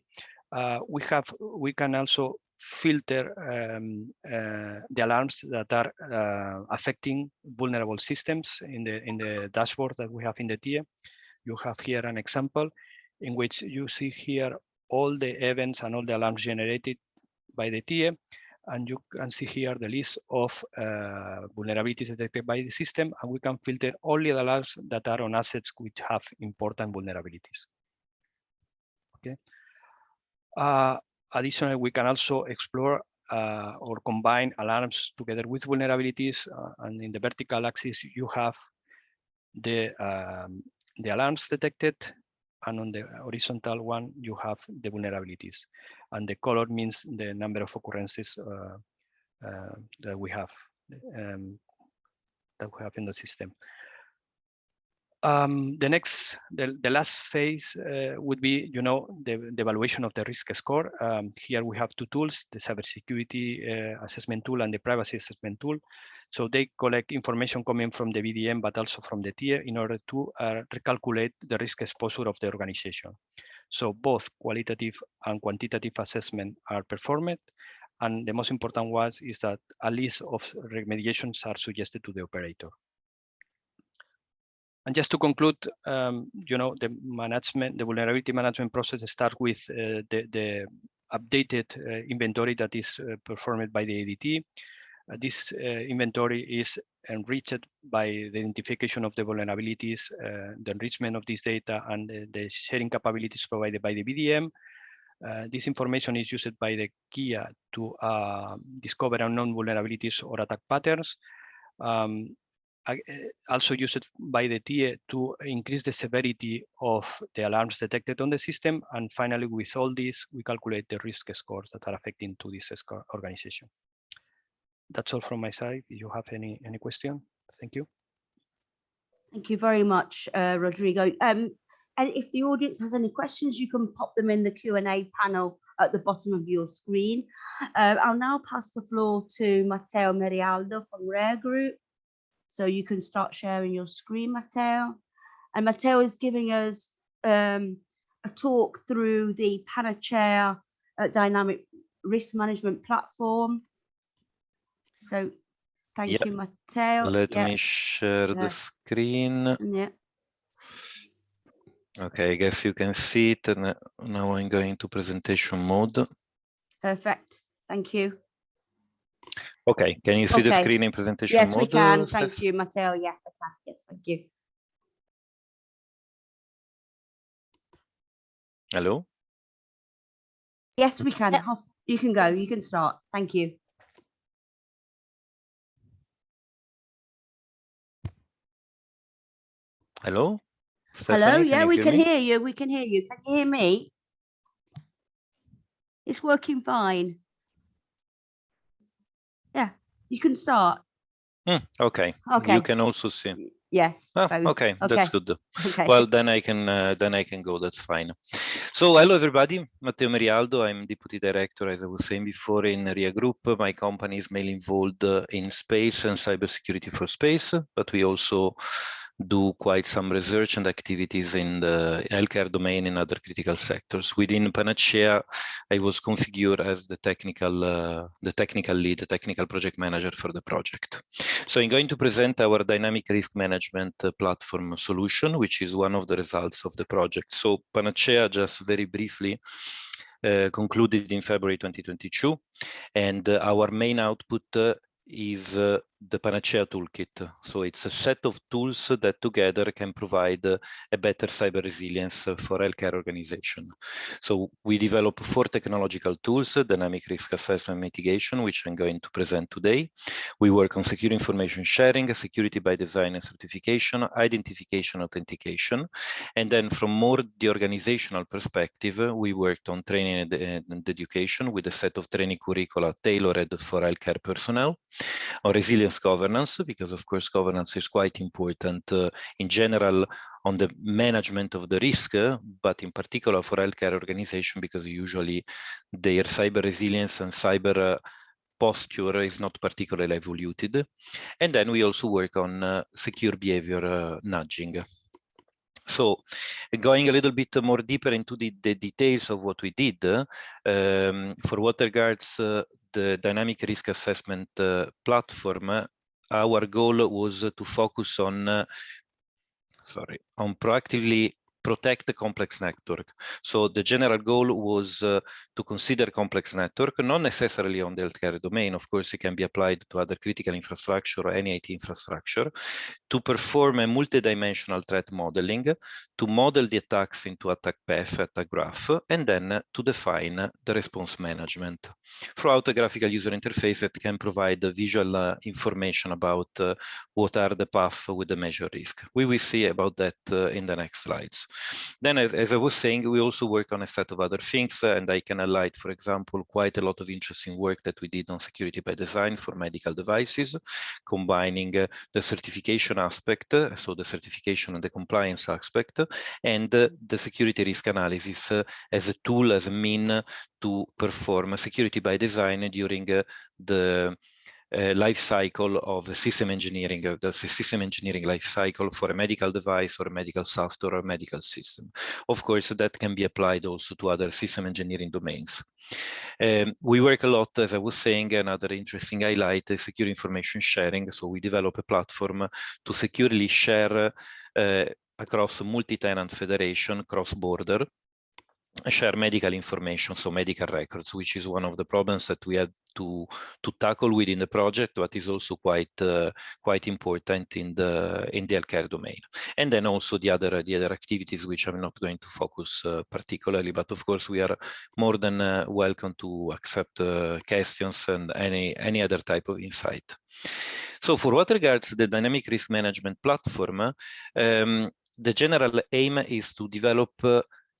we can also filter the alarms that are affecting vulnerable systems in the dashboard that we have in the TIE. You have here an example in which you see here all the events and all the alarms generated by the TIE, and you can see here the list of vulnerabilities detected by the system, and we can filter only the alarms that are on assets which have important vulnerabilities. Okay. Additionally, we can also explore or combine alarms together with vulnerabilities. And in the vertical axis, you have the alarms detected, and on the horizontal one, you have the vulnerabilities. And the color means the number of occurrences that we have in the system. The last phase would be, the evaluation of the risk score. Here we have two tools: the cybersecurity assessment tool and the privacy assessment tool. So they collect information coming from the VDM, but also from the TIE in order to recalculate the risk exposure of the organization. So both qualitative and quantitative assessment are performed. And the most important one is that a list of remediations are suggested to the operator. And just to conclude, the vulnerability management process starts with the updated inventory that is performed by the ADT. This inventory is enriched by the identification of the vulnerabilities, the enrichment of this data, and the sharing capabilities provided by the BDM. This information is used by the KIA to discover unknown vulnerabilities or attack patterns. Also used by the TIE to increase the severity of the alarms detected on the system. And finally, with all this, we calculate the risk scores that are affecting to this organization. That's all from my side. If you have any question, thank you. Thank you very much, Rodrigo. And if the audience has any questions, you can pop them in the Q&A panel at the bottom of your screen. I'll now pass the floor to Matteo Merialdo from Rare Group. So you can start sharing your screen, Matteo. And Matteo is giving us a talk through the Panacea dynamic risk management platform. So thank you, Matteo. Let me share the screen. Yeah. Okay, I guess you can see it. And now I'm going to presentation mode. Perfect. Thank you. Okay, can you see the screen in presentation mode? Yes, we can. Thank you, Matteo. Yeah, I can. Yes, thank you. Hello? Yes, we can. You can go. You can start. Thank you. Hello? Hello? Stephanie, Yeah, we can me? hear you. We can hear you. Can you hear me? It's working fine. Yeah, you can start. Okay. Okay. You can also see. Yes. Okay, that's good. Okay. Well, then I can go. That's fine. So hello everybody, Matteo Merialdo. I'm deputy director, as I was saying before, in RIA Group. My company is mainly involved in space and cybersecurity for space, but we also do quite some research and activities in the healthcare domain and other critical sectors. Within Panacea, I was configured as the technical lead, the technical project manager for the project. So I'm going to present our dynamic risk management platform solution, which is one of the results of the project. So Panacea, just very briefly, concluded in February 2022, and our main output is the Panacea toolkit. So it's a set of tools that together can provide a better cyber resilience for healthcare organization. So we develop 4 technological tools: dynamic risk assessment, mitigation, which I'm going to present today. We work on secure information sharing, security by design and certification, identification, authentication. And then from more the organizational perspective, we worked on training and education with a set of training curricula tailored for healthcare personnel, on resilience governance, because of course governance is quite important in general on the management of the risk, but in particular for healthcare organization, because usually their cyber resilience and cyber posture is not particularly evoluted. And then we also work on secure behavior nudging. So going a little bit more deeper into the details of what we did, for what regards the dynamic risk assessment platform, our goal was to focus on proactively protect the complex network. So the general goal was to consider complex network, not necessarily on the healthcare domain. Of course, it can be applied to other critical infrastructure or any IT infrastructure, to perform a multidimensional threat modeling, to model the attacks into attack path, attack graph, and then to define the response management throughout a graphical user interface that can provide visual information about what are the paths with the measured risk. We will see about that in the next slides. Then, as I was saying, we also work on a set of other things, and I can highlight, for example, quite a lot of interesting work that we did on security by design for medical devices, combining the certification aspect, so the certification and the compliance aspect, and the security risk analysis as a tool, as a mean to perform security by design during the life cycle of system engineering, the system engineering life cycle for a medical device or a medical software or a medical system. Of course, that can be applied also to other system engineering domains. We work a lot, as I was saying, another interesting highlight is secure information sharing. So we develop a platform to securely share across multi-tenant federation, cross-border, share medical information, so medical records, which is one of the problems that we had to tackle within the project, but is also quite important in the healthcare domain. And then also the other activities, which I'm not going to focus particularly, but of course we are more than welcome to accept questions and any other type of insight. So for what regards the dynamic risk management platform, the general aim is to develop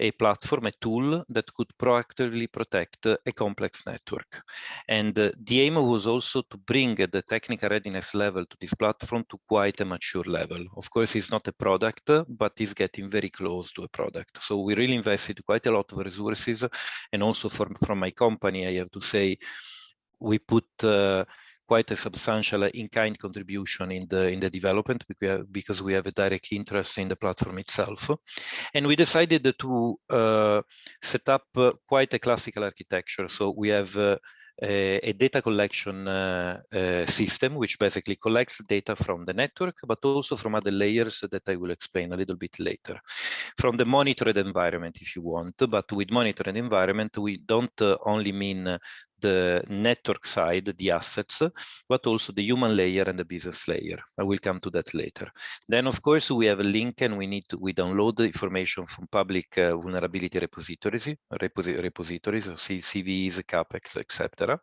a platform, a tool that could proactively protect a complex network. And the aim was also to bring the technical readiness level to this platform to quite a mature level. Of course, it's not a product, but it's getting very close to a product. So we really invested quite a lot of resources. And also from my company, I have to say, we put quite a substantial in-kind contribution in the development because we have a direct interest in the platform itself. And we decided to set up quite a classical architecture. So we have a data collection system, which basically collects data from the network, but also from other layers that I will explain a little bit later. From the monitored environment, if you want, but with monitored environment, we don't only mean the network side, the assets, but also the human layer and the business layer. I will come to that later. Then, of course, we have a link and we download the information from public vulnerability repositories, so CVEs, CAPEX, etc.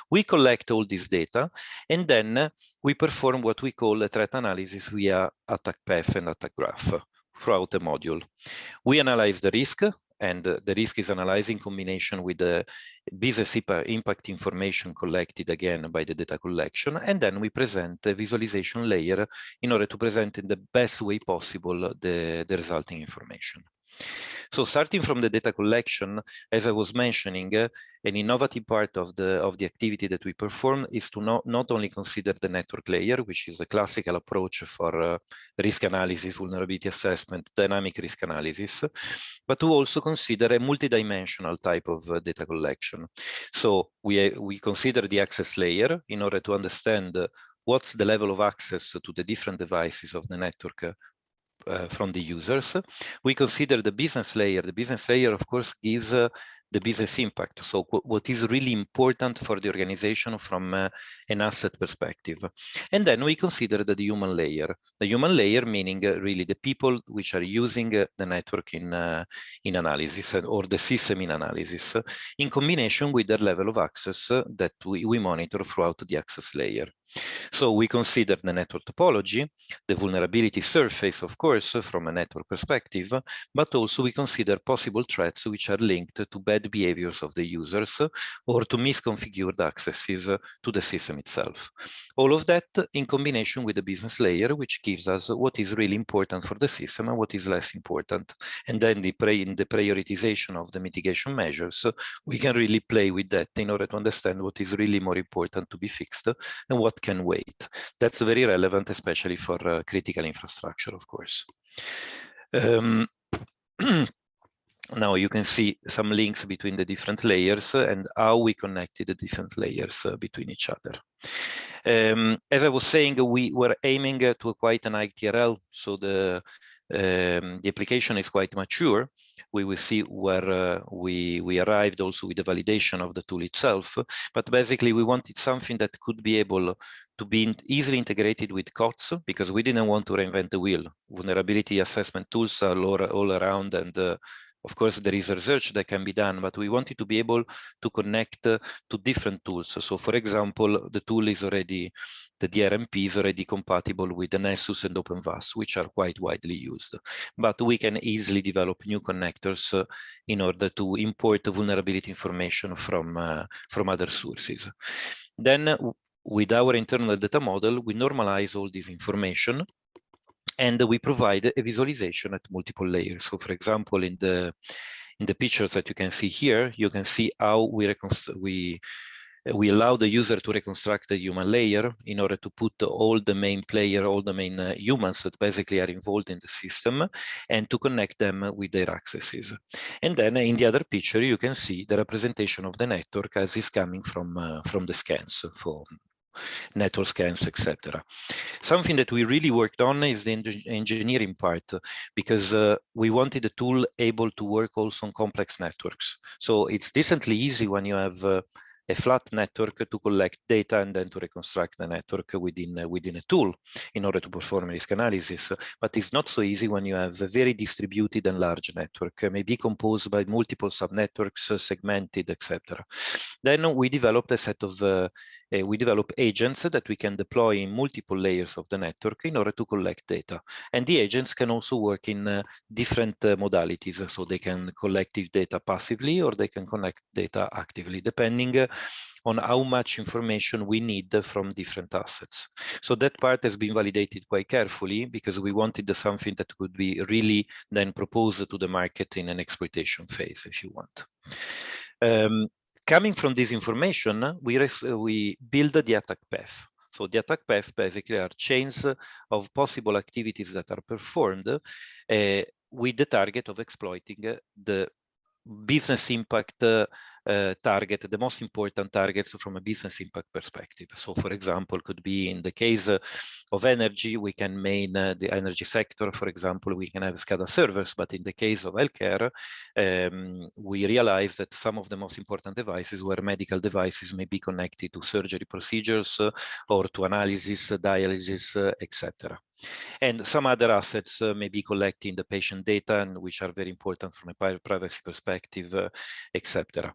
We collect all this data, and then we perform what we call a threat analysis via attack path and attack graph throughout the module. We analyze the risk, and the risk is analyzed in combination with the business impact information collected again by the data collection, and then we present the visualization layer in order to present in the best way possible the resulting information. So starting from the data collection, as I was mentioning, an innovative part of the activity that we perform is to not only consider the network layer, which is a classical approach for risk analysis, vulnerability assessment, dynamic risk analysis, but to also consider a multidimensional type of data collection. So we consider the access layer in order to understand what's the level of access to the different devices of the network from the users. We consider the business layer. The business layer, of course, gives the business impact. So what is really important for the organization from an asset perspective. And then we consider the human layer. The human layer meaning really the people which are using the network in analysis or the system in analysis in combination with their level of access that we monitor throughout the access layer. So we consider the network topology, the vulnerability surface, of course, from a network perspective, but also we consider possible threats which are linked to bad behaviors of the users or to misconfigured accesses to the system itself. All of that in combination with the business layer, which gives us what is really important for the system and what is less important. And then in the prioritization of the mitigation measures, we can really play with that in order to understand what is really more important to be fixed and what can wait. That's very relevant, especially for critical infrastructure, of course. Now you can see some links between the different layers and how we connected the different layers between each other. As I was saying, we were aiming to quite an ITRL, so the application is quite mature. We will see where we arrived also with the validation of the tool itself. But basically, we wanted something that could be able to be easily integrated with COTS because we didn't want to reinvent the wheel. Vulnerability assessment tools are all around, and of course, there is research that can be done, but we wanted to be able to connect to different tools. So, for example, the tool is already, the DRMP is already compatible with the Nessus and OpenVAS, which are quite widely used. But we can easily develop new connectors in order to import the vulnerability information from other sources. Then, with our internal data model, we normalize all this information and we provide a visualization at multiple layers. So for example, in the pictures that you can see here, you can see how we allow the user to reconstruct the human layer in order to put all the main humans that basically are involved in the system and to connect them with their accesses. And then in the other picture, you can see the representation of the network as is coming from the scans network scans, etc. Something that we really worked on is the engineering part, because we wanted a tool able to work also on complex networks. So it's decently easy when you have a flat network to collect data and then to reconstruct the network within a tool in order to perform risk analysis. But it's not so easy when you have a very distributed and large network, maybe composed by multiple subnetworks, segmented, etc. Then we developed a set of we develop agents that we can deploy in multiple layers of the network in order to collect data. And the agents can also work in different modalities. So they can collect data passively or they can collect data actively, depending on how much information we need from different assets. So that part has been validated quite carefully because we wanted something that could be really then proposed to the market in an exploitation phase, if you want. Coming from this information, we build the attack path. So the attack path basically are chains of possible activities that are performed with the target of exploiting the business impact target, the most important targets from a business impact perspective. So for example, could be in the case of energy, we can main the energy sector, for example, we can have SCADA servers, but in the case of healthcare, we realize that some of the most important devices were medical devices may be connected to surgery procedures or to analysis, dialysis, etc. And some other assets may be collecting the patient data, and which are very important from a privacy perspective, etc.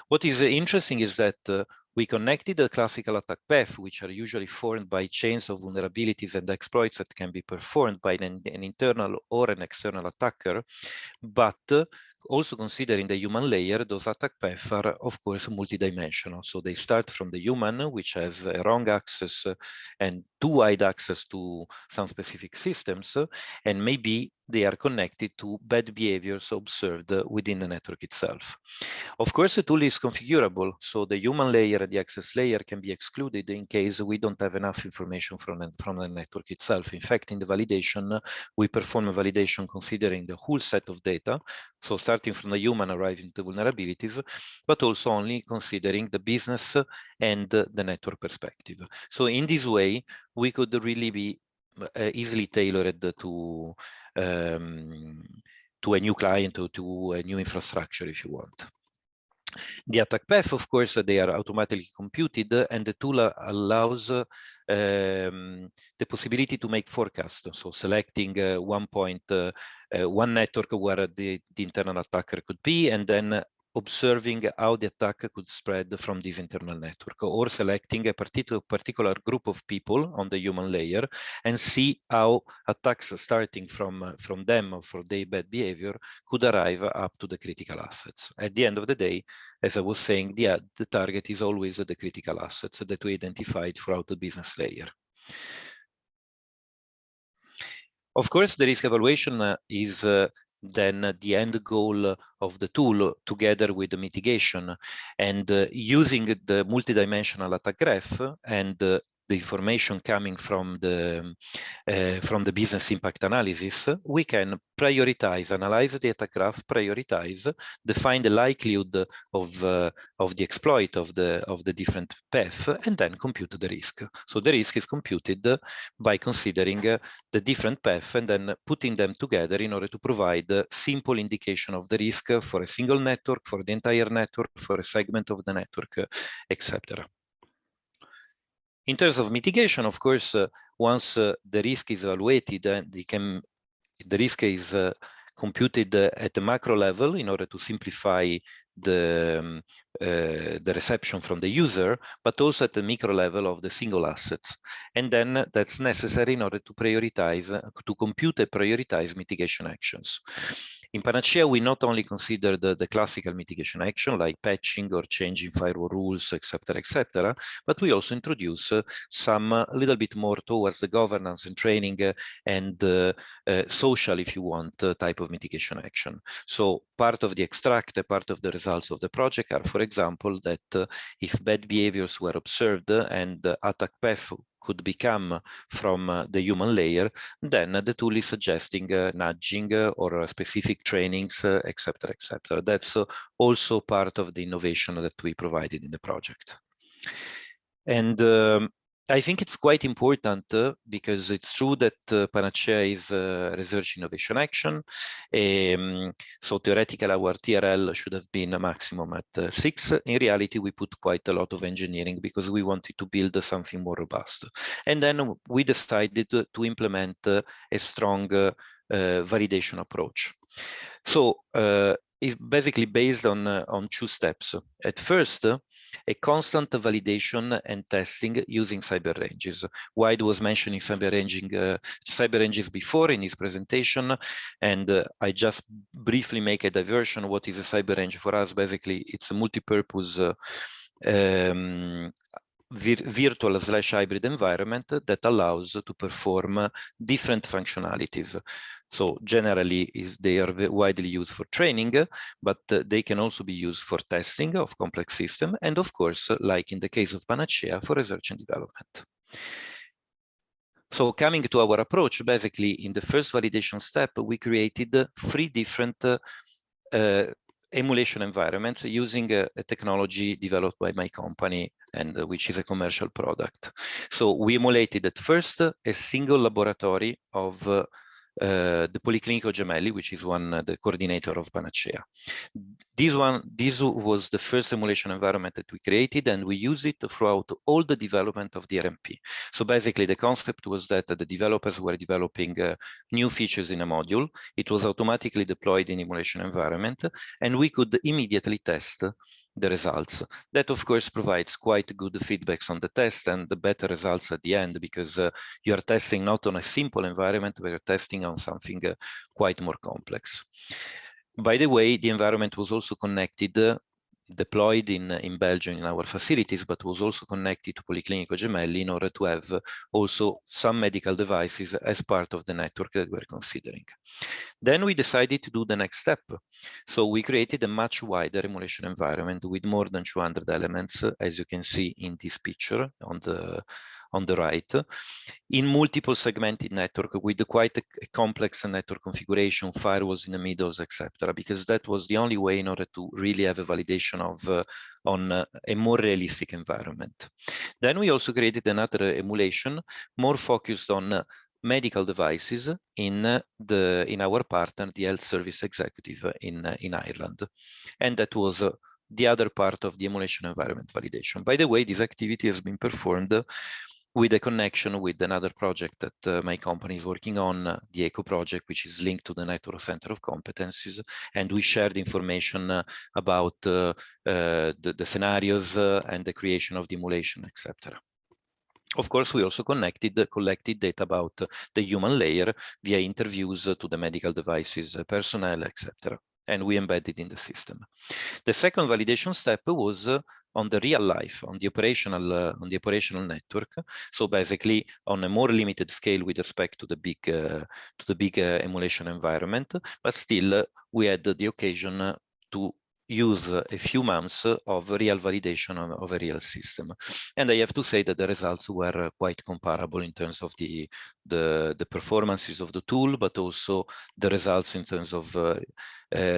What is interesting is that we connected the classical attack path, which are usually formed by chains of vulnerabilities and exploits that can be performed by an internal or an external attacker, but also considering the human layer, those attack paths are, of course, multidimensional. So they start from the human, which has a wrong access and too wide access to some specific systems, and maybe they are connected to bad behaviors observed within the network itself. Of course, the tool is configurable, so the human layer and the access layer can be excluded in case we don't have enough information from the network itself. In fact, in the validation, we perform a validation considering the whole set of data, so starting from the human arriving to vulnerabilities, but also only considering the business and the network perspective. So in this way, we could really be easily tailored to a new client or to a new infrastructure, if you want. The attack path, of course, they are automatically computed, and the tool allows the possibility to make forecasts. So selecting one network where the internal attacker could be, and then observing how the attack could spread from this internal network, or selecting a particular group of people on the human layer and see how attacks starting from them or for their bad behavior could arrive up to the critical assets. At the end of the day, as I was saying, the target is always the critical assets that we identified throughout the business layer. Of course, the risk evaluation is then the end goal of the tool together with the mitigation, and using the multidimensional attack graph and the information coming from the business impact analysis, we can prioritize, analyze the attack graph, prioritize, define the likelihood of the exploit of the different path, and then compute the risk. So the risk is computed by considering the different paths and then putting them together in order to provide a simple indication of the risk for a single network, for the entire network, for a segment of the network, etc. In terms of mitigation, of course, once the risk is evaluated, the risk is computed at the macro level in order to simplify the reception from the user, but also at the micro level of the single assets. And then that's necessary in order to prioritize, to compute and prioritize mitigation actions. In Panacea, we not only consider the classical mitigation action like patching or changing firewall rules, etc., but we also introduce some a little bit more towards the governance and training and social, if you want, type of mitigation action. So part of the extract, part of the results of the project are, for example, that if bad behaviors were observed and the attack path could become from the human layer, then the tool is suggesting nudging or specific trainings, etc., etc. That's also part of the innovation that we provided in the project. And I think it's quite important because it's true that Panacea is research innovation action. So theoretically, our TRL should have been a maximum at 6. In reality, we put quite a lot of engineering because we wanted to build something more robust. And then we decided to implement a strong validation approach. So it's basically based on 2 steps. At first, a constant validation and testing using cyber ranges. Wade was mentioning cyber ranges before in his presentation, and I just briefly make a diversion. What is a cyber range for us? Basically, it's a multi-purpose virtual/hybrid environment that allows to perform different functionalities. So generally, they are widely used for training, but they can also be used for testing of complex systems, and of course, like in the case of Panacea, for research and development. So coming to our approach, basically in the first validation step, we created 3 different emulation environments using a technology developed by my company and which is a commercial product. So we emulated at first a single laboratory of the Policlinico Gemelli, which is the coordinator of Panacea. This was the first emulation environment that we created, and we use it throughout all the development of the RMP. So basically, the concept was that the developers were developing new features in a module. It was automatically deployed in emulation environment, and we could immediately test the results. That, of course, provides quite good feedbacks on the test and the better results at the end, because you are testing not on a simple environment, but you're testing on something quite more complex. By the way, the environment was also connected, deployed in Belgium in our facilities, but was also connected to Policlinico Gemelli in order to have also some medical devices as part of the network that we're considering. Then we decided to do the next step. So we created a much wider emulation environment with more than 200 elements, as you can see in this picture on the right, in multiple segmented network with quite a complex network configuration, firewalls in the middle, etc., because that was the only way in order to really have a validation of on a more realistic environment. Then we also created another emulation more focused on medical devices in our partner, the Health Service Executive in Ireland, and that was the other part of the emulation environment validation. By the way, this activity has been performed with a connection with another project that my company is working on, the ECO project, which is linked to the Network Center of Competencies, and we shared information about the scenarios and the creation of the emulation, etc. Of course, we also collected data about the human layer via interviews to the medical devices personnel, etc., and we embedded in the system. The second validation step was on the real life, on the operational network. So basically, on a more limited scale with respect to the big emulation environment, but still we had the occasion to use a few months of real validation of a real system. And I have to say that the results were quite comparable in terms of the performances of the tool, but also the results in terms of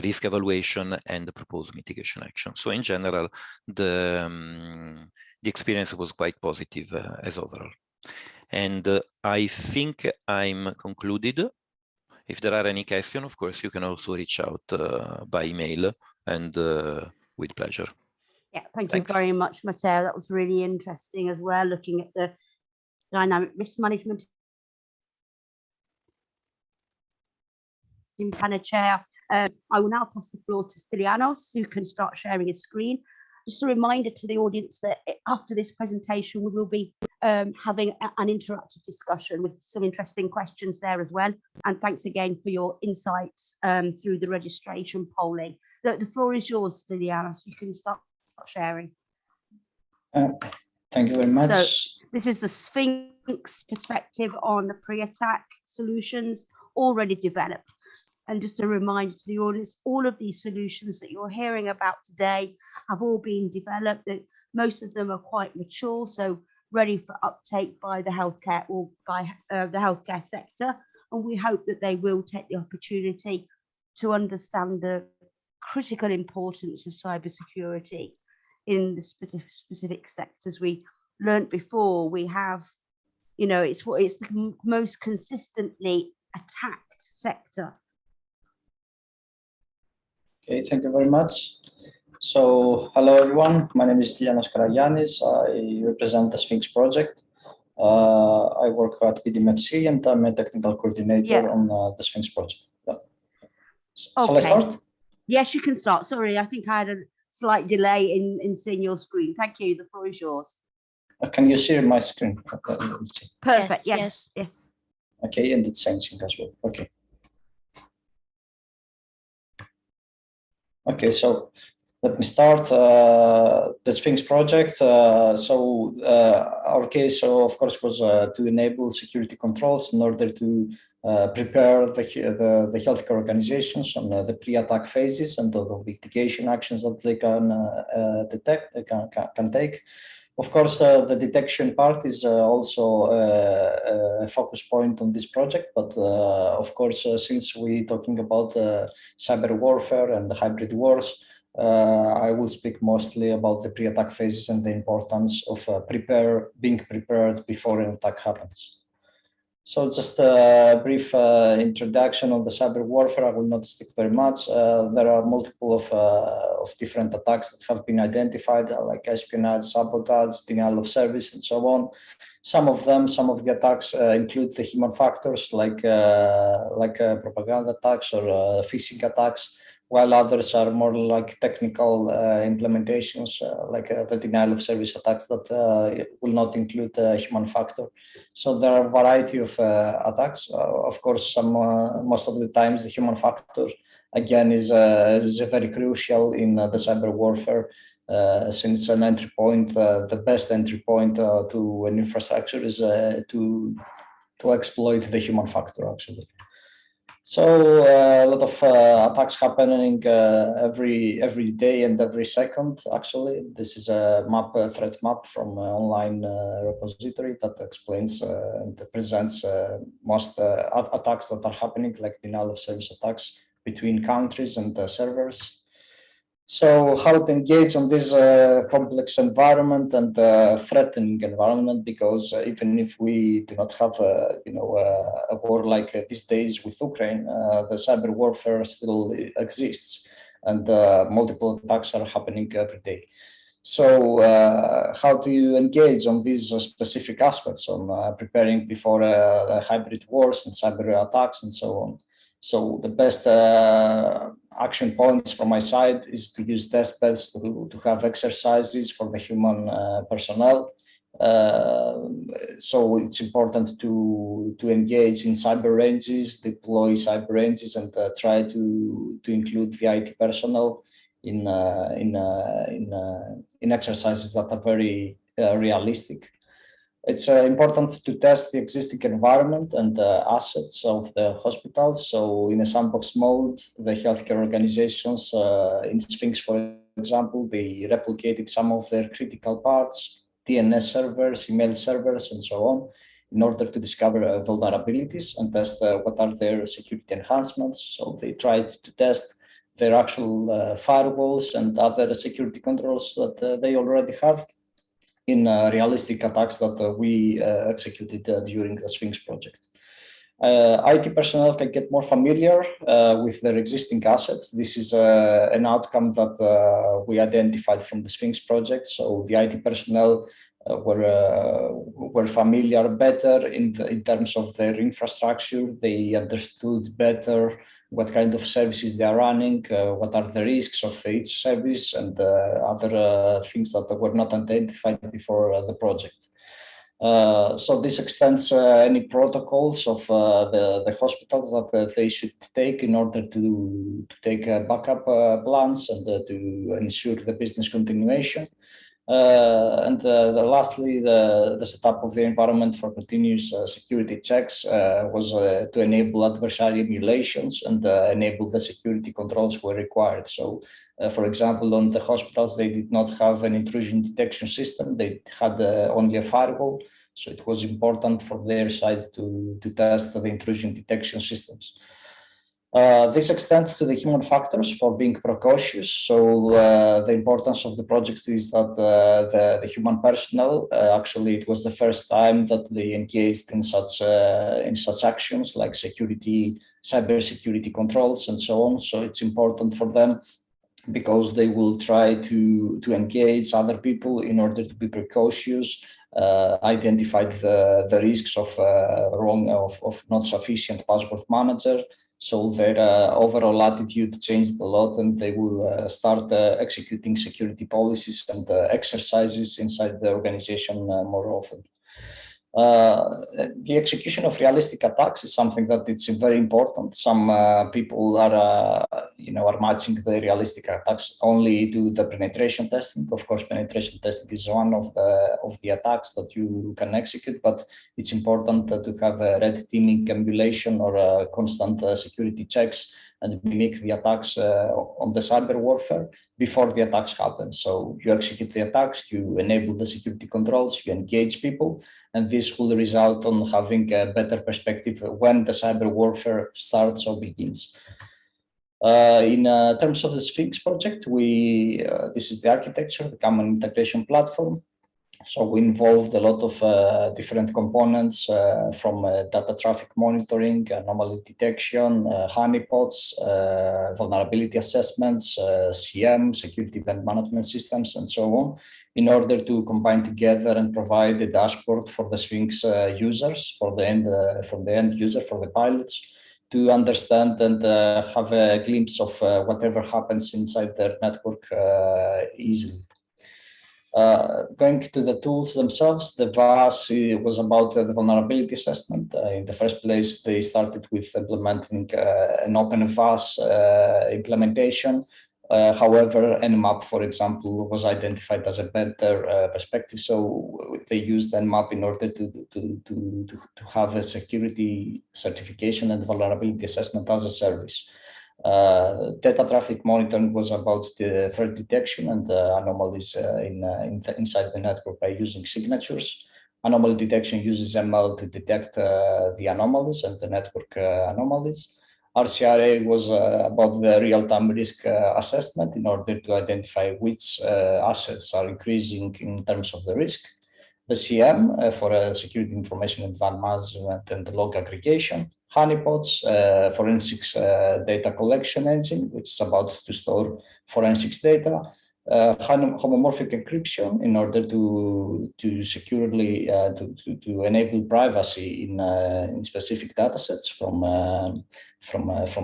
risk evaluation and the proposed mitigation action. So in general, the experience was quite positive as overall. And I think I'm concluded. If there are any questions, of course, you can also reach out by email, and with pleasure. Yeah, thank Thanks. you very much, Matteo. That was really interesting as well, looking at the dynamic risk management in Panacea. I will now pass the floor to Stylianos, who can start sharing his screen. Just a reminder to the audience that after this presentation, we will be having an interactive discussion with some interesting questions there as well. And thanks again for your insights through the registration polling. The floor is yours, Stylianos. You can start sharing. Thank you very much. So this is the Sphinx perspective on the pre-attack solutions already developed. And just a reminder to the audience, all of these solutions that you're hearing about today have all been developed. Most of them are quite mature, so ready for uptake by the healthcare or by the healthcare sector. And we hope that they will take the opportunity to understand the critical importance of cybersecurity in the specific sectors we learnt before, we have, you know, it's the most consistently attacked sector. Okay, thank you very much. So, hello everyone. My name is Ilianos Karagiannis. I represent the Sphinx project. I work at PDMFC and I'm a technical coordinator on the Sphinx project. Yeah. Shall I start? Yes, you can start. Sorry, I think I had a slight delay in seeing your screen. Thank you. The floor is yours. Can you see my screen? Perfect. Yes. Yes. Okay, and it's changing as well. Okay. Okay, so let me start the Sphinx project. Our case, of course, was to enable security controls in order to prepare the healthcare organizations on the pre-attack phases and the mitigation actions that they can detect, can take. Of course, the detection part is also a focus point on this project, but of course, since we're talking about cyber warfare and the hybrid wars, I will speak mostly about the pre-attack phases and the importance of being prepared before an attack happens. So just a brief introduction on the cyber warfare. I will not stick very much. There are multiple of different attacks that have been identified, like espionage, sabotage, denial of service, and so on. Some of the attacks include the human factors, like propaganda attacks or phishing attacks, while others are more like technical implementations, like the denial of service attacks that will not include the human factor. So there are a variety of attacks. Of course, most of the times the human factor, again, is very crucial in the cyber warfare, since an entry point, the best entry point to an infrastructure is to exploit the human factor, actually. So a lot of attacks happening every day and every second. Actually, this is a threat map from online repository that explains and presents most attacks that are happening, like denial of service attacks between countries and servers. So how to engage on this complex environment and threatening environment, because even if we do not have a war like these days with Ukraine, the cyber warfare still exists, and multiple attacks are happening every day. So how do you engage on these specific aspects on preparing before hybrid wars and cyber attacks and so on? So the best action points from my side is to use testbeds to have exercises for the human personnel. So it's important to engage in cyber ranges, deploy cyber ranges, and try to include the IT personnel in exercises that are very realistic. It's important to test the existing environment and assets of the hospitals. So in a sandbox mode, the healthcare organizations in Sphinx, for example, they replicated some of their critical parts, DNS servers, email servers, and so on, in order to discover vulnerabilities and test what are their security enhancements. So they tried to test their actual firewalls and other security controls that they already have in realistic attacks that we executed during the Sphinx project. IT personnel can get more familiar with their existing assets. This is an outcome that we identified from the Sphinx project. So the IT personnel were familiar better in terms of their infrastructure. They understood better what kind of services they are running, what are the risks of each service, and other things that were not identified before the project. So this extends any protocols of the hospitals that they should take in order to take backup plans and to ensure the business continuation. And lastly, the setup of the environment for continuous security checks was to enable adversary emulations and enable the security controls were required. So, for example, on the hospitals, they did not have an intrusion detection system. They had only a firewall. So it was important for their side to test the intrusion detection systems. This extends to the human factors for being precautious. So the importance of the project is that the human personnel, actually, it was the first time that they engaged in such actions like security, cybersecurity controls, and so on. So it's important for them because they will try to engage other people in order to be precautious, identify the risks of not sufficient password manager. So their overall attitude changed a lot, and they will start executing security policies and exercises inside the organization more often. The execution of realistic attacks is something that it's very important. Some people are, are matching the realistic attacks only to the penetration testing. Of course, penetration testing is one of the attacks that you can execute, but it's important to have a red teaming emulation or constant security checks and mimic the attacks on the cyber warfare before the attacks happen. So you execute the attacks, you enable the security controls, you engage people, and this will result on having a better perspective when the cyber warfare starts or begins. In terms of the Sphinx project, this is the architecture, the common integration platform. So we involved a lot of different components from data traffic monitoring, anomaly detection, honeypots, vulnerability assessments, CM, security event management systems, and so on, in order to combine together and provide a dashboard for the Sphinx users, for the end user, for the pilots, to understand and have a glimpse of whatever happens inside their network easily. Going to the tools themselves, the VAS was about the vulnerability assessment. In the first place, they started with implementing an open VAS implementation. However, Nmap, for example, was identified as a better perspective. So they used Nmap in order to have a security certification and vulnerability assessment as a service. Data traffic monitoring was about the threat detection and anomalies inside the network by using signatures. Anomaly detection uses ML to detect the anomalies and the network anomalies. RCRA was about the real-time risk assessment in order to identify which assets are increasing in terms of the risk. The CM for security information and event management and log aggregation. Honeypots, forensics data collection engine, which is about to store forensics data. Homomorphic encryption in order to securely to enable privacy in specific datasets from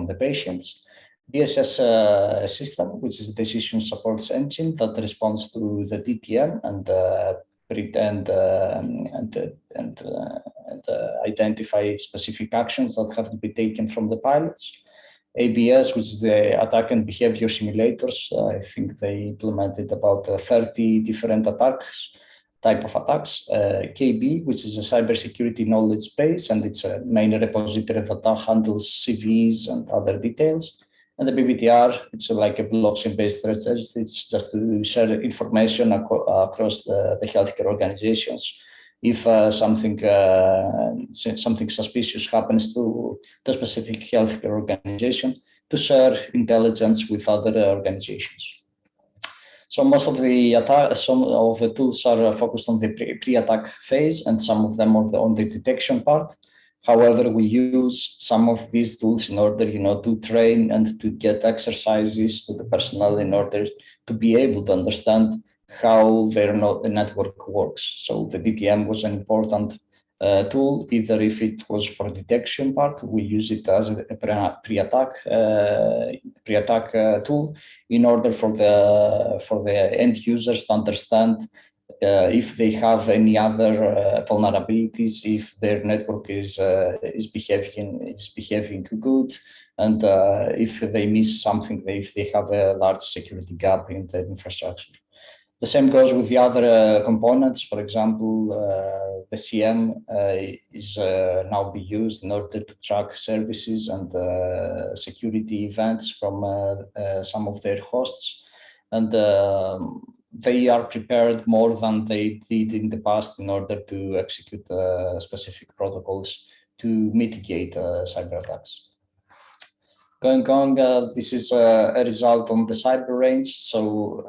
the patients. DSS system, which is a decision supports engine that responds to the DTM and identify specific actions that have to be taken from the pilots. ABS, which is the attack and behavior simulators. I think they implemented about 30 different type of attacks. KB, which is a cybersecurity knowledge base, and it's a main repository that handles CVs and other details. And the BBTR, it's like a blockchain-based threat registry. It's just to share information across the healthcare organizations. If something suspicious happens to the specific healthcare organization, to share intelligence with other organizations. So most of some of the tools are focused on the pre-attack phase, and some of them on the detection part. However, we use some of these tools in order, to train and to get exercises to the personnel in order to be able to understand how their network works. So the DTM was an important tool, either if it was for detection part, we use it as a pre-attack tool in order for the end users to understand if they have any other vulnerabilities, if their network is behaving good, and if they miss something, if they have a large security gap in the infrastructure. The same goes with the other components. For example, the CM is now be used in order to track services and security events from some of their hosts, and they are prepared more than they did in the past in order to execute specific protocols to mitigate cyber attacks. Going on, this is a result on the cyber range. So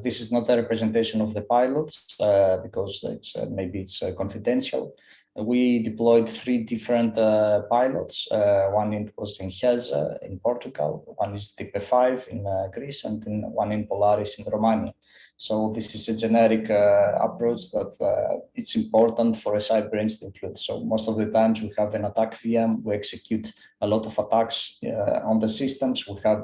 this is not a representation of the pilots because maybe it's confidential. We deployed 3 different pilots. One was in Heza in Portugal, one is DP5 in Greece, and then one in Polaris in Romania. So this is a generic approach that it's important for a cyber range to include. So most of the times we have an attack VM, we execute a lot of attacks on the systems. We have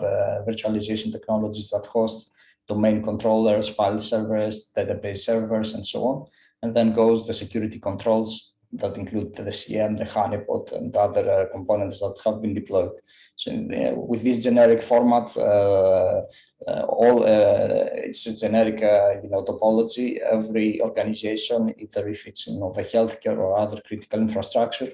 virtualization technologies that host domain controllers, file servers, database servers, and so on. And then goes the security controls that include the CM, the honeypot, and other components that have been deployed. So with this generic format, it's a generic topology. Every organization, either if it's the healthcare or other critical infrastructure,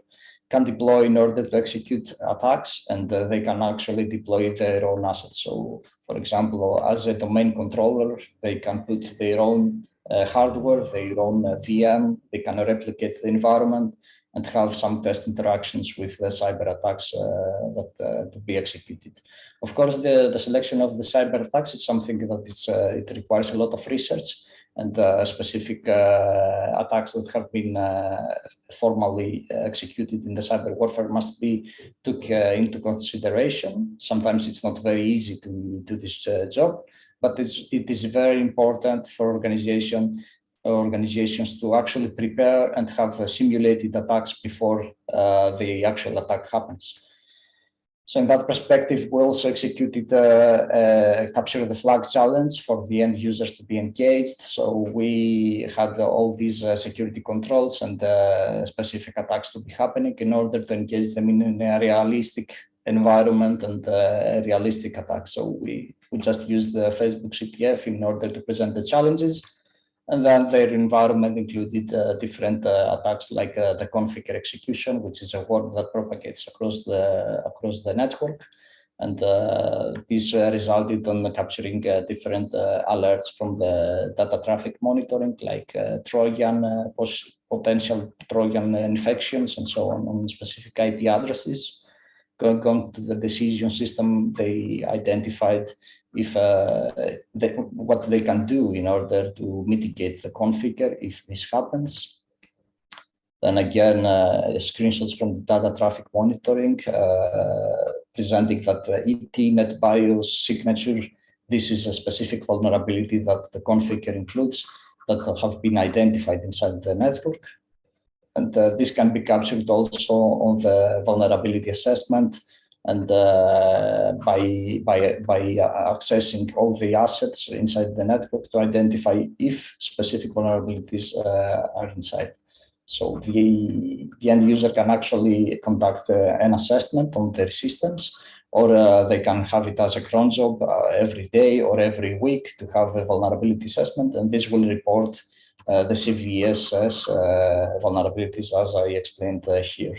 can deploy in order to execute attacks, and they can actually deploy their own assets. So, for example, as a domain controller, they can put their own hardware, their own VM, they can replicate the environment and have some test interactions with the cyber attacks to be executed. Of course, the selection of the cyber attacks is something that it requires a lot of research, and specific attacks that have been formally executed in the cyber warfare must be took into consideration. Sometimes it's not very easy to do this job, but it is very important for organizations to actually prepare and have simulated attacks before the actual attack happens. So in that perspective, we also executed capture the flag challenge for the end users to be engaged. So we had all these security controls and specific attacks to be happening in order to engage them in a realistic environment and realistic attacks. So we just used the Facebook CTF in order to present the challenges. And then their environment included different attacks like the configure execution, which is a word that propagates across the network. And this resulted on capturing different alerts from the data traffic monitoring, like Trojan, potential Trojan infections, and so on specific IP addresses. Going to the decision system, they identified what they can do in order to mitigate the configure if this happens. Then again, screenshots from the data traffic monitoring, presenting that ET NetBIOS signature, this is a specific vulnerability that the configure includes that have been identified inside the network. And this can be captured also on the vulnerability assessment, and by accessing all the assets inside the network to identify if specific vulnerabilities are inside. So the end user can actually conduct an assessment on their systems, or they can have it as a cron job every day or every week to have a vulnerability assessment, and this will report the CVSS vulnerabilities as I explained here.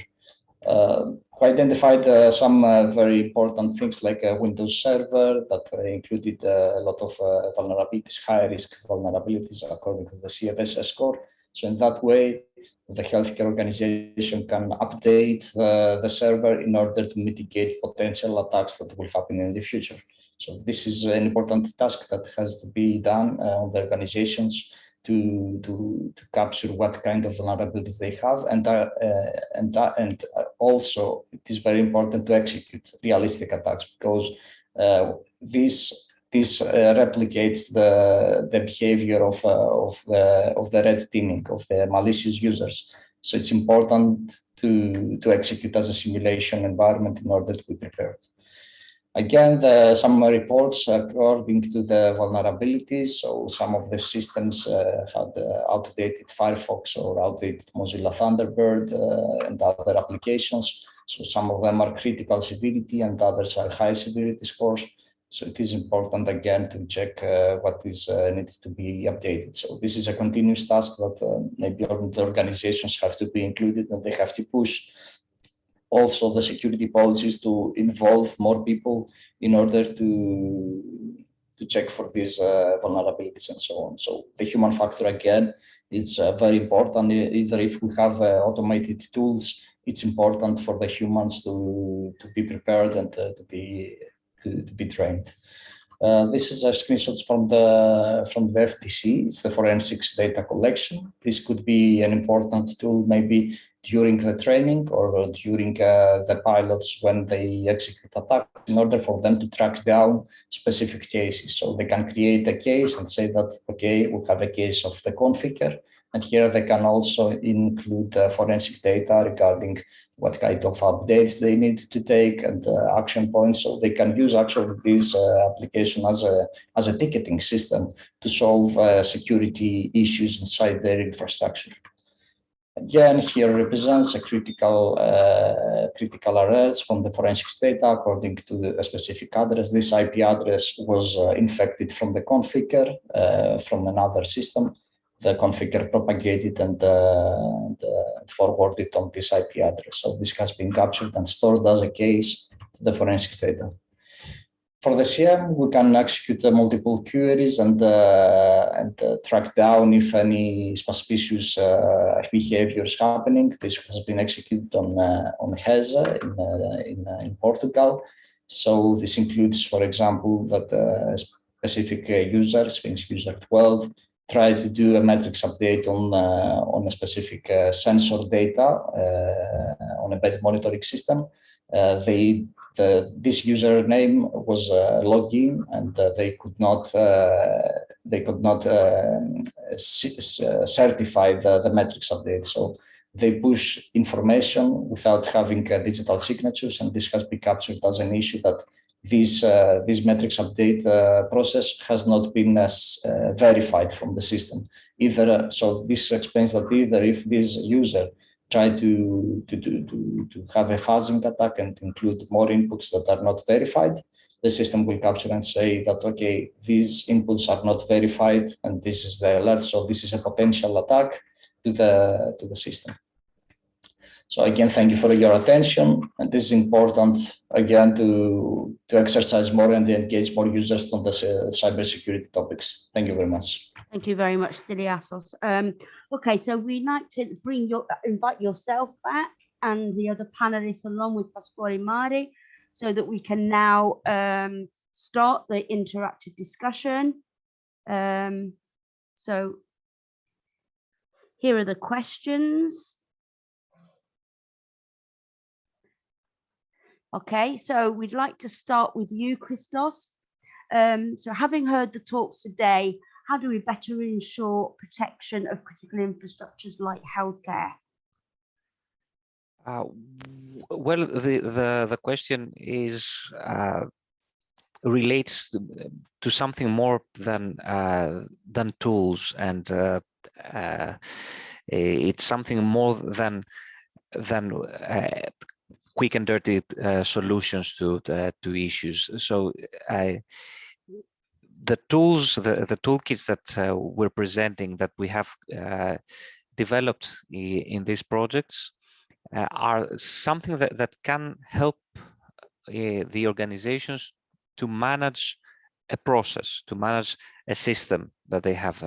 We identified some very important things like a Windows server that included a lot of vulnerabilities, high-risk vulnerabilities according to the CVSS score. So in that way, the healthcare organization can update the server in order to mitigate potential attacks that will happen in the future. So this is an important task that has to be done on the organizations to capture what kind of vulnerabilities they have, and also it is very important to execute realistic attacks, because this replicates the behavior of the red teaming, of the malicious users. So it's important to execute as a simulation environment in order to be prepared. Again, some reports according to the vulnerabilities. So some of the systems had outdated Firefox or outdated Mozilla Thunderbird and other applications. So some of them are critical severity and others are high severity scores. So it is important again to check what is needed to be updated. So this is a continuous task that maybe the organizations have to be included, and they have to push also the security policies to involve more people in order to check for these vulnerabilities and so on. So the human factor again is very important. Either if we have automated tools, it's important for the humans to be prepared and to be trained. This is a screenshot from the FTC. It's the forensics data collection. This could be an important tool maybe during the training or during the pilots when they execute attacks, in order for them to track down specific cases. So they can create a case and say that, okay, we have a case of the configure, and here they can also include forensic data regarding what kind of updates they need to take and action points. So they can use actually this application as a ticketing system to solve security issues inside their infrastructure. Again, here represents a critical alerts from the forensics data according to a specific address. This IP address was infected from the configure from another system. The configure propagated and forwarded on this IP address. So this has been captured and stored as a case to the forensics data. For the CM, we can execute multiple queries and track down if any suspicious behavior is happening. This has been executed on HESA in Portugal. So this includes, for example, that a specific user, Sphinx user 12, try to do a metrics update on a specific sensor data on a bed monitoring system. This username was login, and they could not certify the metrics update. So they push information without having digital signatures, and this has been captured as an issue that this metrics update process has not been verified from the system either. So this explains that either if this user try to have a fuzzing attack and include more inputs that are not verified, the system will capture and say that, okay, these inputs are not verified and this is the alert. So this is a potential attack to the system. So again, thank you for your attention. And this is important, again, to exercise more and engage more users on the cybersecurity topics. Thank you very much. Thank you very much, Stiliasos. Okay, so we'd like to invite yourself back and the other panelists along with Pasquale Mari, so that we can now start the interactive discussion. So here are the questions. Okay, so we'd like to start with you, Christos. So having heard the talks today, how do we better ensure protection of critical infrastructures like healthcare? Well, the question is relates to something more than tools, and it's something more than quick and dirty solutions to issues. So the tools, the toolkits that we're presenting, that we have developed in these projects, are something that can help the organizations to manage a process, to manage a system that they have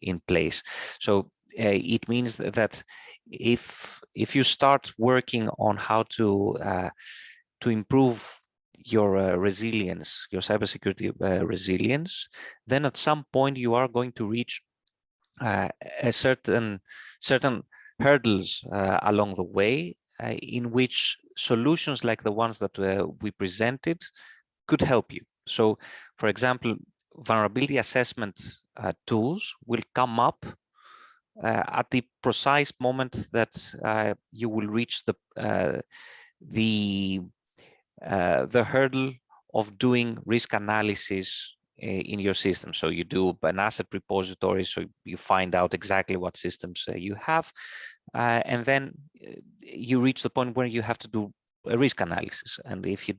in place. So it means that if you start working on how to improve your resilience, your cybersecurity resilience, then at some point you are going to reach a certain hurdles along the way, in which solutions like the ones that we presented could help you. So, for example, vulnerability assessment tools will come up at the precise moment that you will reach the hurdle of doing risk analysis in your system. So you do an asset repository, so you find out exactly what systems you have, and then you reach the point where you have to do a risk analysis. And if you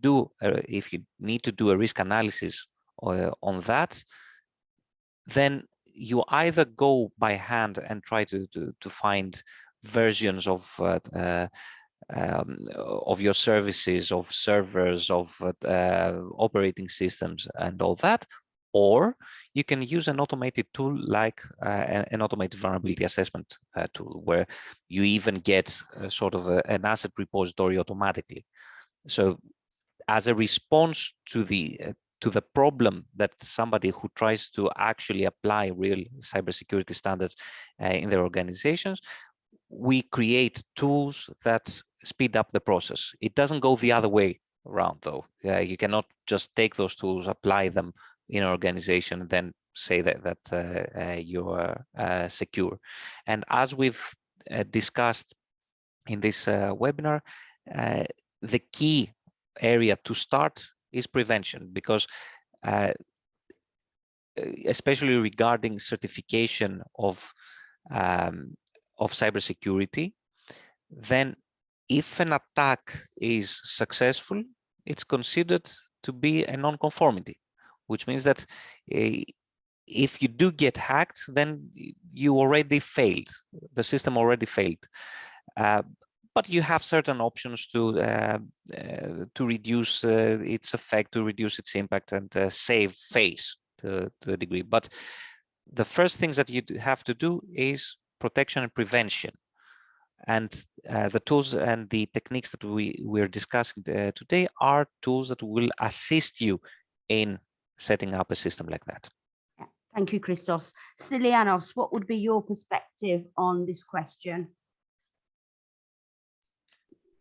need to do a risk analysis on that, then you either go by hand and try to find versions of your services, of servers, of operating systems and all that, or you can use an automated tool like an automated vulnerability assessment tool, where you even get sort of an asset repository automatically. So as a response to the problem that somebody who tries to actually apply real cybersecurity standards in their organizations, we create tools that speed up the process. It doesn't go the other way around, though. You cannot just take those tools, apply them in an organization, and then say that you are secure. And as we've discussed in this webinar, the key area to start is prevention, because especially regarding certification of cybersecurity, then if an attack is successful, it's considered to be a non-conformity, which means that if you do get hacked, then you already failed. The system already failed. But you have certain options to reduce its effect, to reduce its impact, and save face to a degree. But the first things that you have to do is protection and prevention. And the tools and the techniques that we're discussing today are tools that will assist you in setting up a system like that. Thank you, Christos. Stylianos, what would be your perspective on this question?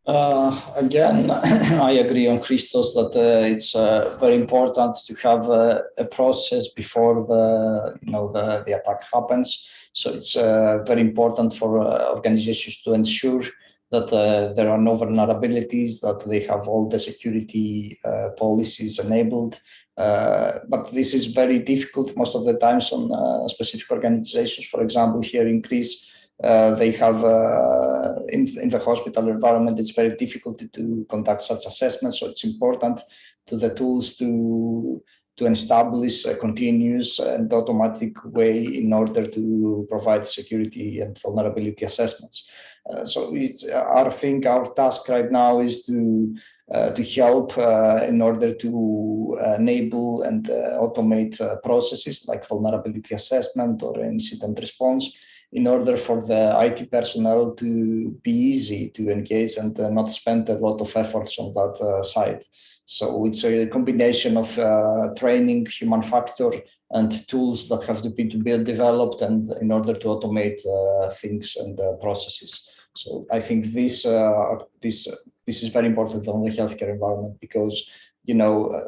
Again, I agree on Christos that it's very important to have a process before the attack happens. So it's very important for organizations to ensure that there are no vulnerabilities, that they have all the security policies enabled. But this is very difficult most of the times on specific organizations. For example, here in Greece, they have in the hospital environment, it's very difficult to conduct such assessments. So it's important to the tools to establish a continuous and automatic way in order to provide security and vulnerability assessments. So our task right now is to help in order to enable and automate processes like vulnerability assessment or incident response, in order for the IT personnel to be easy to engage and not spend a lot of efforts on that side. So it's a combination of training, human factor, and tools that have to be developed and in order to automate things and processes. So I think this is very important on the healthcare environment, because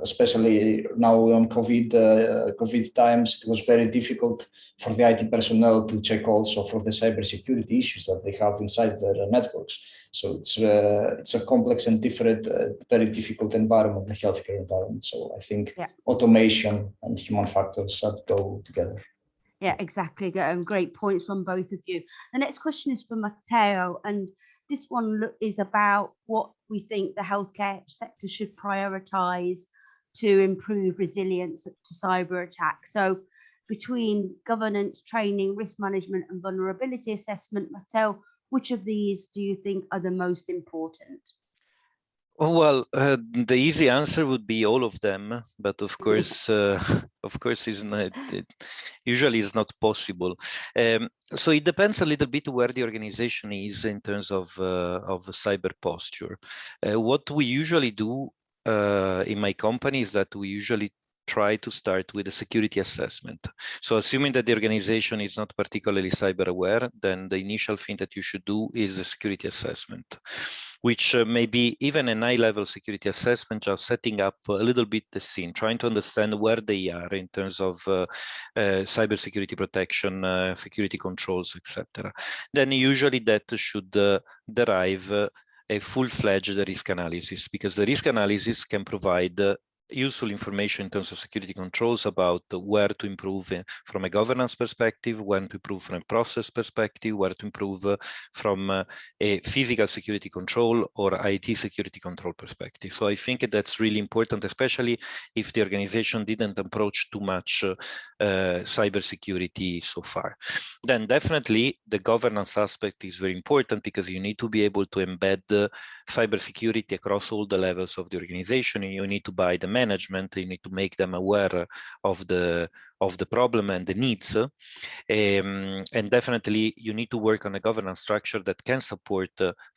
especially now on COVID times, it was very difficult for the IT personnel to check also for the cybersecurity issues that they have inside their networks. So it's a complex and different, very difficult environment, the healthcare environment. So I think automation and human factors should go together. Yeah, exactly. Great points from both of you. The next question is for Matteo, and this one is about what we think the healthcare sector should prioritize to improve resilience to cyber attacks. So between governance, training, risk management, and vulnerability assessment, Matteo, which of these do you think are the most important? Well, the easy answer would be all of them, but of course, usually is not possible. So it depends a little bit where the organization is in terms of cyber posture. What we usually do in my company is that we usually try to start with a security assessment. So assuming that the organization is not particularly cyber aware, then the initial thing that you should do is a security assessment, which may be even a high-level security assessment, just setting up a little bit the scene, trying to understand where they are in terms of cybersecurity protection, security controls, etc. Then usually that should derive a full-fledged risk analysis, because the risk analysis can provide useful information in terms of security controls about where to improve from a governance perspective, when to improve from a process perspective, where to improve from a physical security control or IT security control perspective. So I think that's really important, especially if the organization didn't approach too much cybersecurity so far. Then definitely the governance aspect is very important, because you need to be able to embed cybersecurity across all the levels of the organization, and you need to buy the management. You need to make them aware of the problem and the needs. And definitely you need to work on a governance structure that can support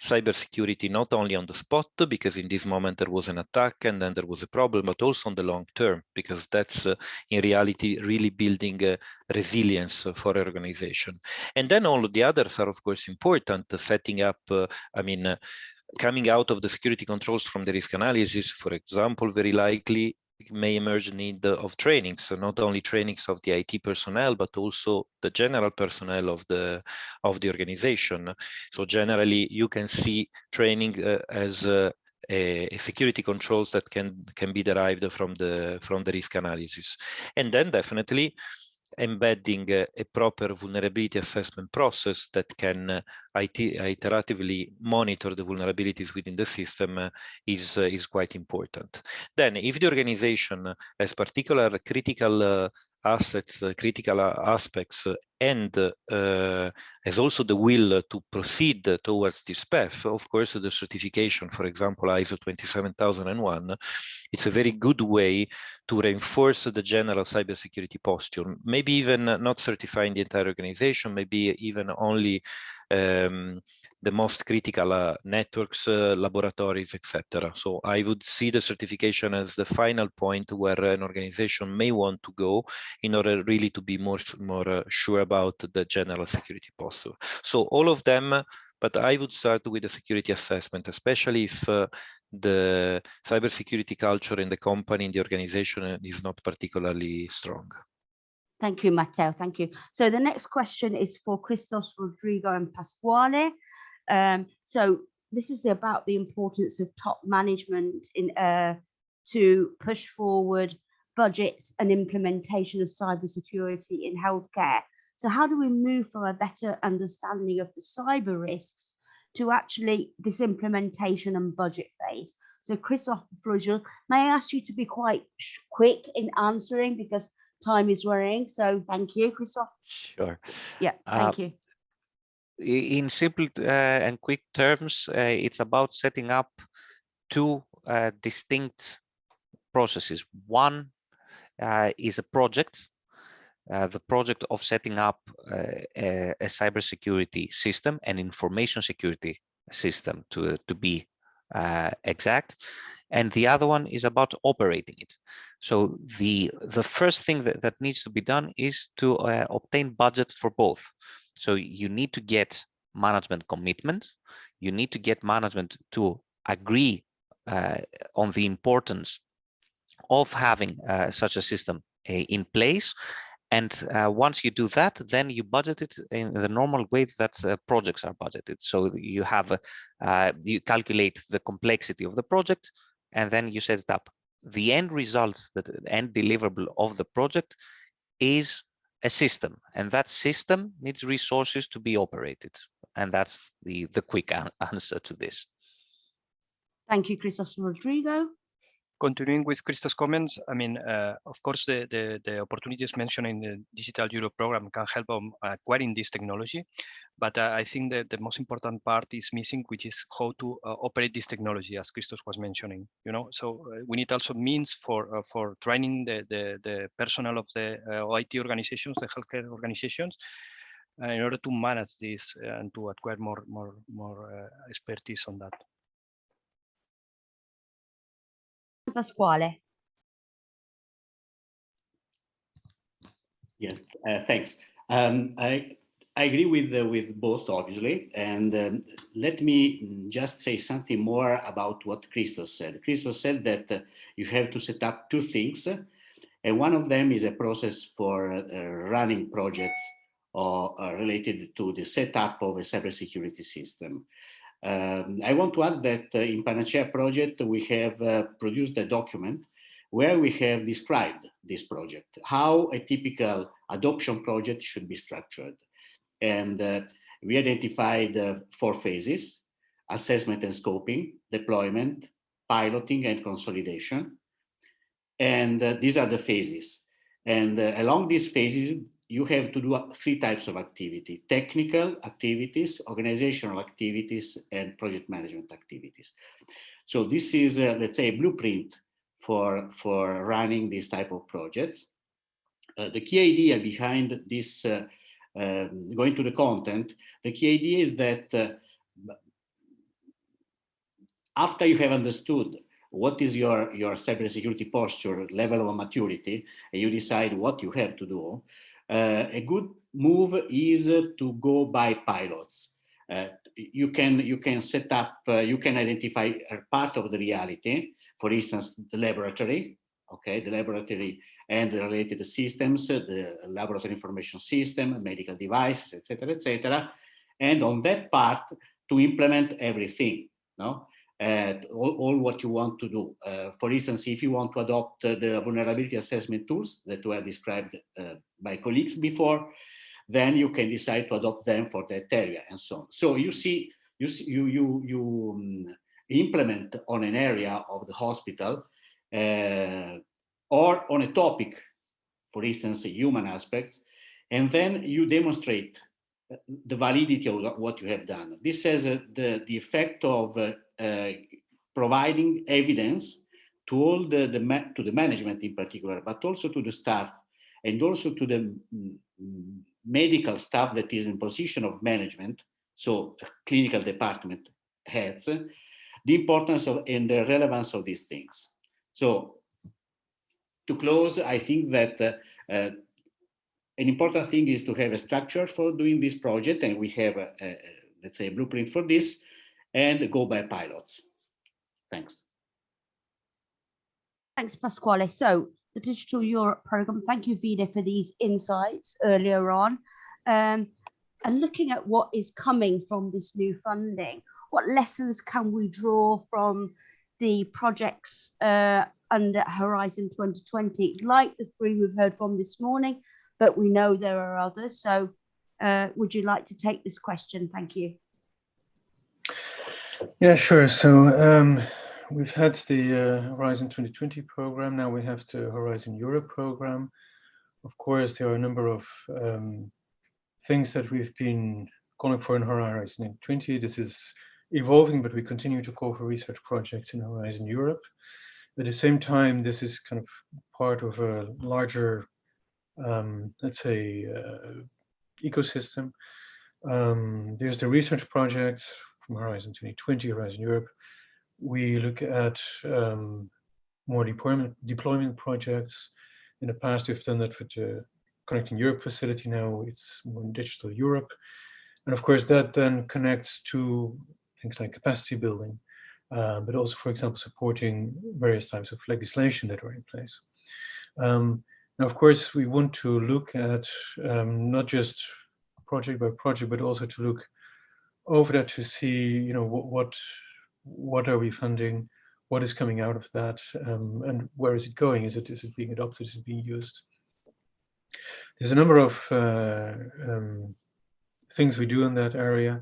cybersecurity not only on the spot, because in this moment there was an attack and then there was a problem, but also on the long term, because that's in reality really building resilience for an organization. And then all of the others are of course important, setting up, coming out of the security controls from the risk analysis, for example, very likely may emerge need of training. So not only trainings of the IT personnel, but also the general personnel of the organization. So generally, you can see training as a security controls that can be derived from the risk analysis, and then definitely embedding a proper vulnerability assessment process that can iteratively monitor the vulnerabilities within the system is quite important. Then, if the organization has particular critical assets, critical aspects, and has also the will to proceed towards this path, of course, the certification, for example, ISO 27001, it's a very good way to reinforce the general cybersecurity posture, maybe even not certifying the entire organization, maybe even only the most critical networks, laboratories, etc. So I would see the certification as the final point where an organization may want to go in order really to be more sure about the general security posture. So all of them, but I would start with the security assessment, especially if the cybersecurity culture in the company, in the organization is not particularly strong. Thank you, Matteo. Thank you. So the next question is for Christos, Rodrigo, and Pasquale. So this is about the importance of top management in to push forward budgets and implementation of cybersecurity in healthcare. So how do we move from a better understanding of the cyber risks to actually this implementation and budget phase? So Christos, may I ask you to be quite quick in answering because time is running. So thank you, Christos. Sure. Yeah, thank you. In simple and quick terms, it's about setting up two distinct processes. One is a project, the project of setting up a cybersecurity system, an information security system to be exact. And the other one is about operating it. So the first thing that needs to be done is to obtain budget for both. So you need to get management commitment. You need to get management to agree on the importance of having such a system in place. And once you do that, then you budget it in the normal way that projects are budgeted. So you have you calculate the complexity of the project, and then you set it up. The end result, the end deliverable of the project is a system, and that system needs resources to be operated. And that's the quick answer to this. Thank you, Christos. Rodrigo. Continuing with Christos' comments, of course, the opportunities mentioned in the Digital Europe program can help on acquiring this technology. But I think that the most important part is missing, which is how to operate this technology, as Christos was mentioning. So we need also means for training the personnel of the IT organizations, the healthcare organizations, in order to manage this and to acquire more expertise on that. Pasquale. Yes, thanks. I agree with both, obviously, and let me just say something more about what Christos said. Christos said that you have to set up two things, and one of them is a process for running projects or related to the setup of a cybersecurity system. I want to add that in Panacea project, we have produced a document where we have described this project, how a typical adoption project should be structured. And we identified 4 phases: assessment and scoping, deployment, piloting, and consolidation. And these are the phases. And along these phases, you have to do 3 types of activity: technical activities, organizational activities, and project management activities. So this is, let's say, a blueprint for running this type of projects. The key idea behind this, going to the content, the key idea is that after you have understood what is your cybersecurity posture, level of maturity, and you decide what you have to do, a good move is to go by pilots. You can set up, you can identify a part of the reality, for instance, the laboratory, okay, the laboratory and the related systems, the laboratory information system, medical devices, etc., and on that part to implement everything, no? All what you want to do. For instance, if you want to adopt the vulnerability assessment tools that were described by colleagues before, then you can decide to adopt them for that area and so on. So you implement on an area of the hospital or on a topic, for instance, human aspects, and then you demonstrate the validity of what you have done. This has the effect of providing evidence to all to the management in particular, but also to the staff and also to the medical staff that is in position of management, so clinical department heads, the importance of and the relevance of these things. So to close, I think that an important thing is to have a structure for doing this project, and we have, let's say, a blueprint for this, and go by pilots. Thanks. Thanks, Pasquale. So the Digital Europe Programme, thank you, Vida, for these insights earlier on. And looking at what is coming from this new funding, what lessons can we draw from the projects under Horizon 2020, like the 3 we've heard from this morning, but we know there are others. So would you like to take this question? Thank you. Yeah, sure. So we've had the Horizon 2020 program. Now we have the Horizon Europe program. Of course, there are a number of things that we've been calling for in Horizon 2020. This is evolving, but we continue to call for research projects in Horizon Europe. At the same time, this is kind of part of a larger, let's say, ecosystem. There's the research projects from Horizon 2020, Horizon Europe. We look at more deployment projects. In the past, we've done that with the Connecting Europe facility. Now it's more Digital Europe. And of course, that then connects to things like capacity building, but also, for example, supporting various types of legislation that are in place. Now, of course, we want to look at not just project by project, but also to look over that to see, what are we funding, what is coming out of that, and where is it going? Is it being adopted? Is it being used? There's a number of things we do in that area.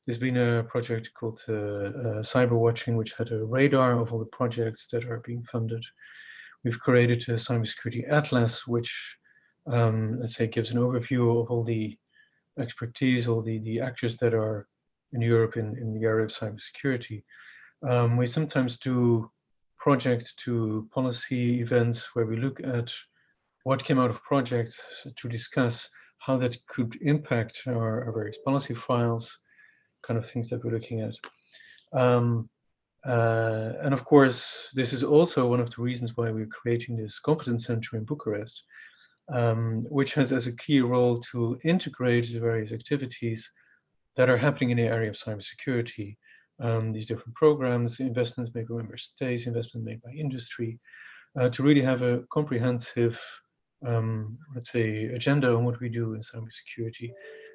There's been a project called Cyber Watching, which had a radar of all the projects that are being funded. We've created a cybersecurity atlas, which, let's say, gives an overview of all the expertise, all the actors that are in Europe in the area of cybersecurity. We sometimes do project to policy events where we look at what came out of projects to discuss how that could impact our various policy files, kind of things that we're looking at. And of course, this is also one of the reasons why we're creating this competence center in Bucharest, which has as a key role to integrate the various activities that are happening in the area of cybersecurity. These different programs, investments made by member states, investment made by industry, to really have a comprehensive, let's say, agenda on what we do in cybersecurity,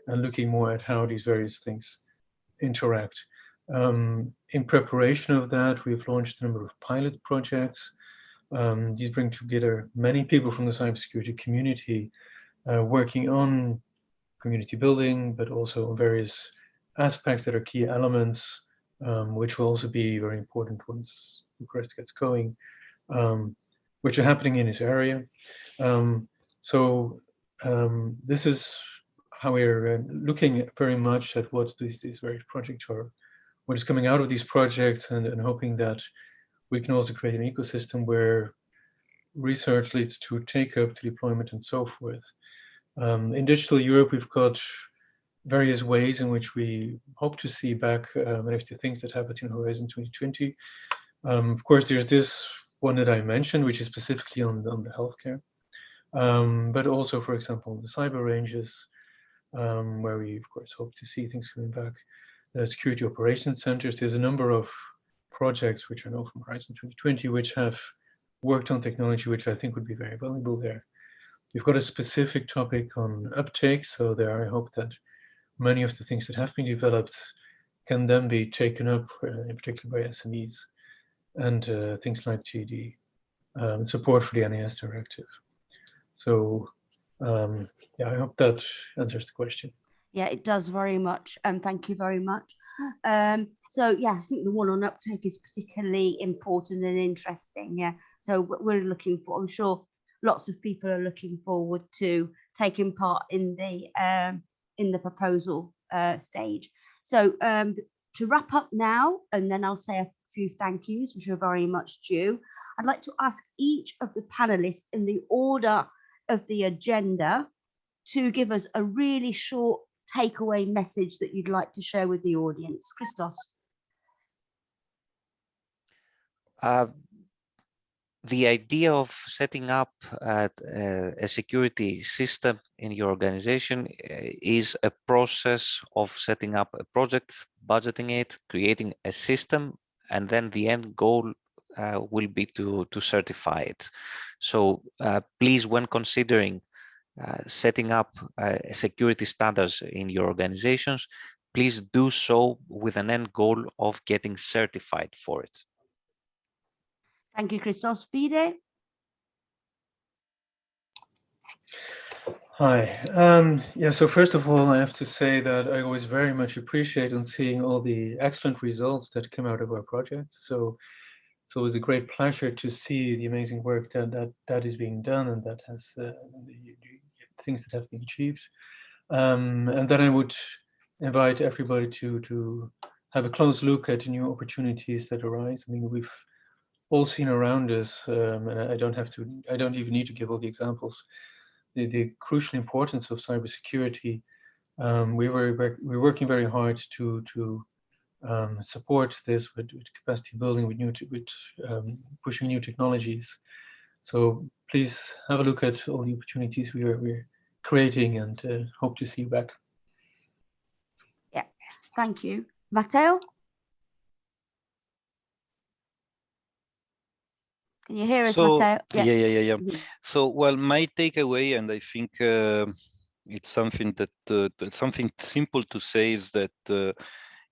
and looking more at how these various things interact. In preparation of that, we've launched a number of pilot projects. These bring together many people from the cybersecurity community working on community building, but also on various aspects that are key elements, which will also be very important once Bucharest gets going, which are happening in this area. This is how we're looking very much at what these various projects are, what is coming out of these projects, and hoping that we can also create an ecosystem where research leads to take-up, to deployment, and so forth. In Digital Europe, we've got various ways in which we hope to see back many of the things that happened in Horizon 2020. Of course, there's this one that I mentioned, which is specifically on the healthcare, but also, for example, the cyber ranges, where we, of course, hope to see things coming back. Security operations centers. There's a number of projects which I know from Horizon 2020 which have worked on technology which I think would be very valuable there. We've got a specific topic on uptake, so there I hope that many of the things that have been developed can then be taken up, in particular by SMEs, and things like GD, support for the NIS directive. So yeah, I hope that answers the question. Yeah, it does very much. Thank you very much. So yeah, I think the one on uptake is particularly important and interesting. Yeah, so we're looking for, I'm sure lots of people are looking forward to taking part in the proposal stage. So to wrap up now, and then I'll say a few thank yous, which are very much due. I'd like to ask each of the panelists in the order of the agenda to give us a really short takeaway message that you'd like to share with the audience. Christos. The idea of setting up a security system in your organization is a process of setting up a project, budgeting it, creating a system, and then the end goal will be to certify it. So please, when considering setting up security standards in your organizations, please do so with an end goal of getting certified for it. Thank you, Christos. Fide? Hi. Yeah, so first of all, I have to say that I always very much appreciate on seeing all the excellent results that come out of our projects. So it's always a great pleasure to see the amazing work that is being done and that has the things that have been achieved. And then I would invite everybody to have a close look at the new opportunities that arise. I mean, we've all seen around us, and I don't even need to give all the examples, the crucial importance of cybersecurity. We're working very hard to support this with capacity building, with pushing new technologies. So please have a look at all the opportunities we're creating, and hope to see you back. Yeah, thank you. Matteo? Can you hear us, Matteo? Yes. Yeah. Mm-hmm. So, well, my takeaway, and I think it's something that something simple to say, is that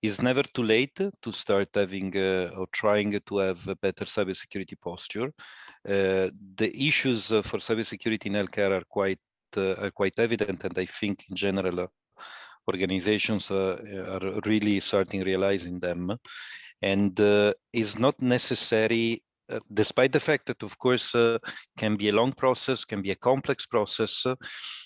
it's never too late to start having or trying to have a better cybersecurity posture. The issues for cybersecurity in healthcare are quite evident, and I think in general organizations are really starting realizing them. And it's not necessary, despite the fact that, of course, can be a long process, can be a complex process,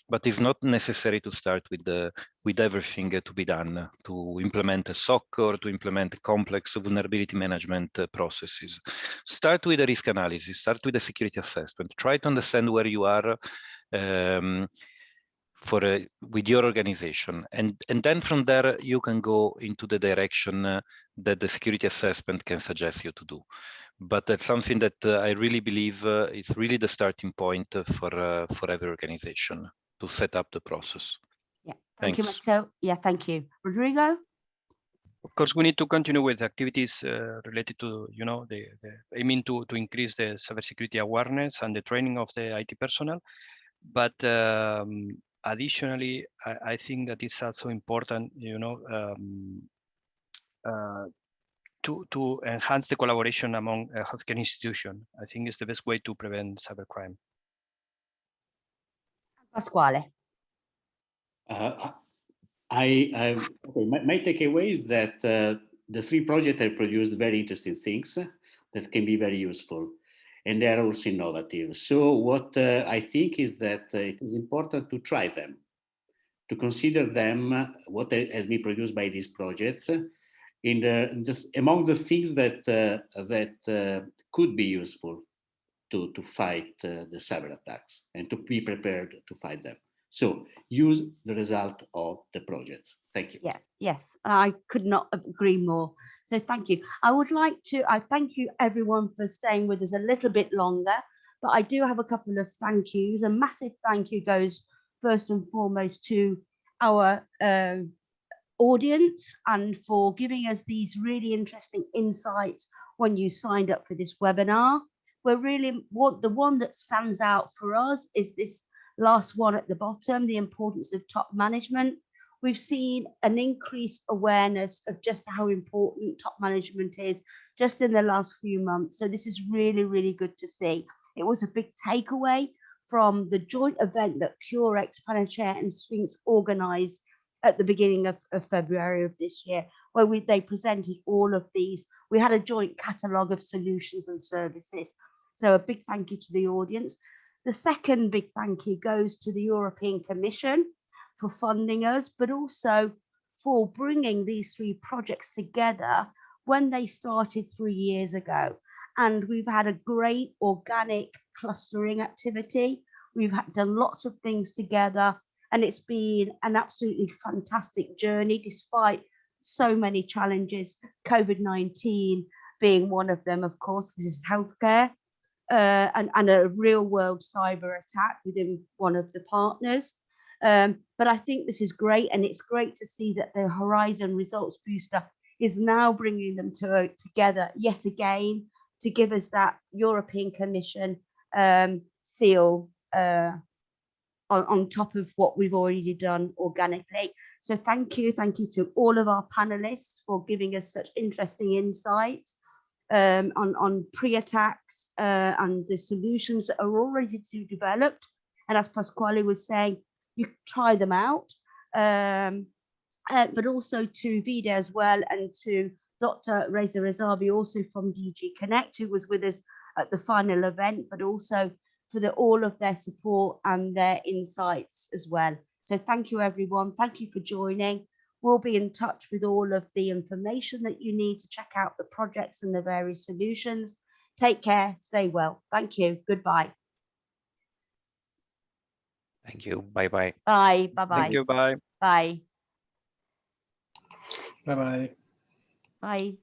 but it's not necessary to start with everything to be done, to implement a SOC or to implement complex vulnerability management processes. Start with a risk analysis, start with a security assessment, try to understand where you are with your organization, and then from there you can go into the direction that the security assessment can suggest you to do. But that's something that I really believe is really the starting point for every organization to set up the process. Yeah, thank you, Matteo. Yeah, thank you. Rodrigo? Of course, we need to continue with activities related to, the aiming to increase the cybersecurity awareness and the training of the IT personnel. But additionally, I think that it's also important, to enhance the collaboration among healthcare institutions. I think it's the best way to prevent cybercrime. Pasquale. My takeaway is that the three projects have produced very interesting things that can be very useful, and they are also innovative. So what I think is that it is important to try them, to consider them, what has been produced by these projects, among the things that could be useful to fight the cyber attacks and to be prepared to fight them. So use the result of the projects. Thank you. Yeah, yes, I could not agree more. So thank you. I thank you everyone for staying with us a little bit longer, but I do have a couple of thank yous. A massive thank you goes first and foremost to our audience and for giving us these really interesting insights when you signed up for this webinar. We're really the one that stands out for us is this last one at the bottom, the importance of top management. We've seen an increased awareness of just how important top management is just in the last few months. So this is really, really good to see. It was a big takeaway from the joint event that CureX, Panacea and Sphinx organised at the beginning of February of this year, where they presented all of these. We had a joint catalogue of solutions and services. So a big thank you to the audience. The second big thank you goes to the European Commission for funding us, but also for bringing these three projects together when they started 3 years ago. And we've had a great organic clustering activity. We've done lots of things together, and it's been an absolutely fantastic journey despite so many challenges, COVID-19 being one of them, of course. This is healthcare. And a real world cyber attack within one of the partners. But I think this is great, and it's great to see that the Horizon Results Booster is now bringing them together yet again to give us that European Commission seal on top of what we've already done organically. So thank you to all of our panelists for giving us such interesting insights on pre-attacks and the solutions that are already developed. And as Pasquale was saying, you try them out, but also to Vida as well, and to Dr. Reza Rezavi, also from DG Connect, who was with us at the final event, but also for all of their support and their insights as well. So thank you, everyone. Thank you for joining. We'll be in touch with all of the information that you need to check out the projects and the various solutions. Take care, stay well. Thank you. Goodbye. Thank you. Bye-bye. Bye. Bye-bye. Thank you. Bye. Bye. Bye-bye. Bye.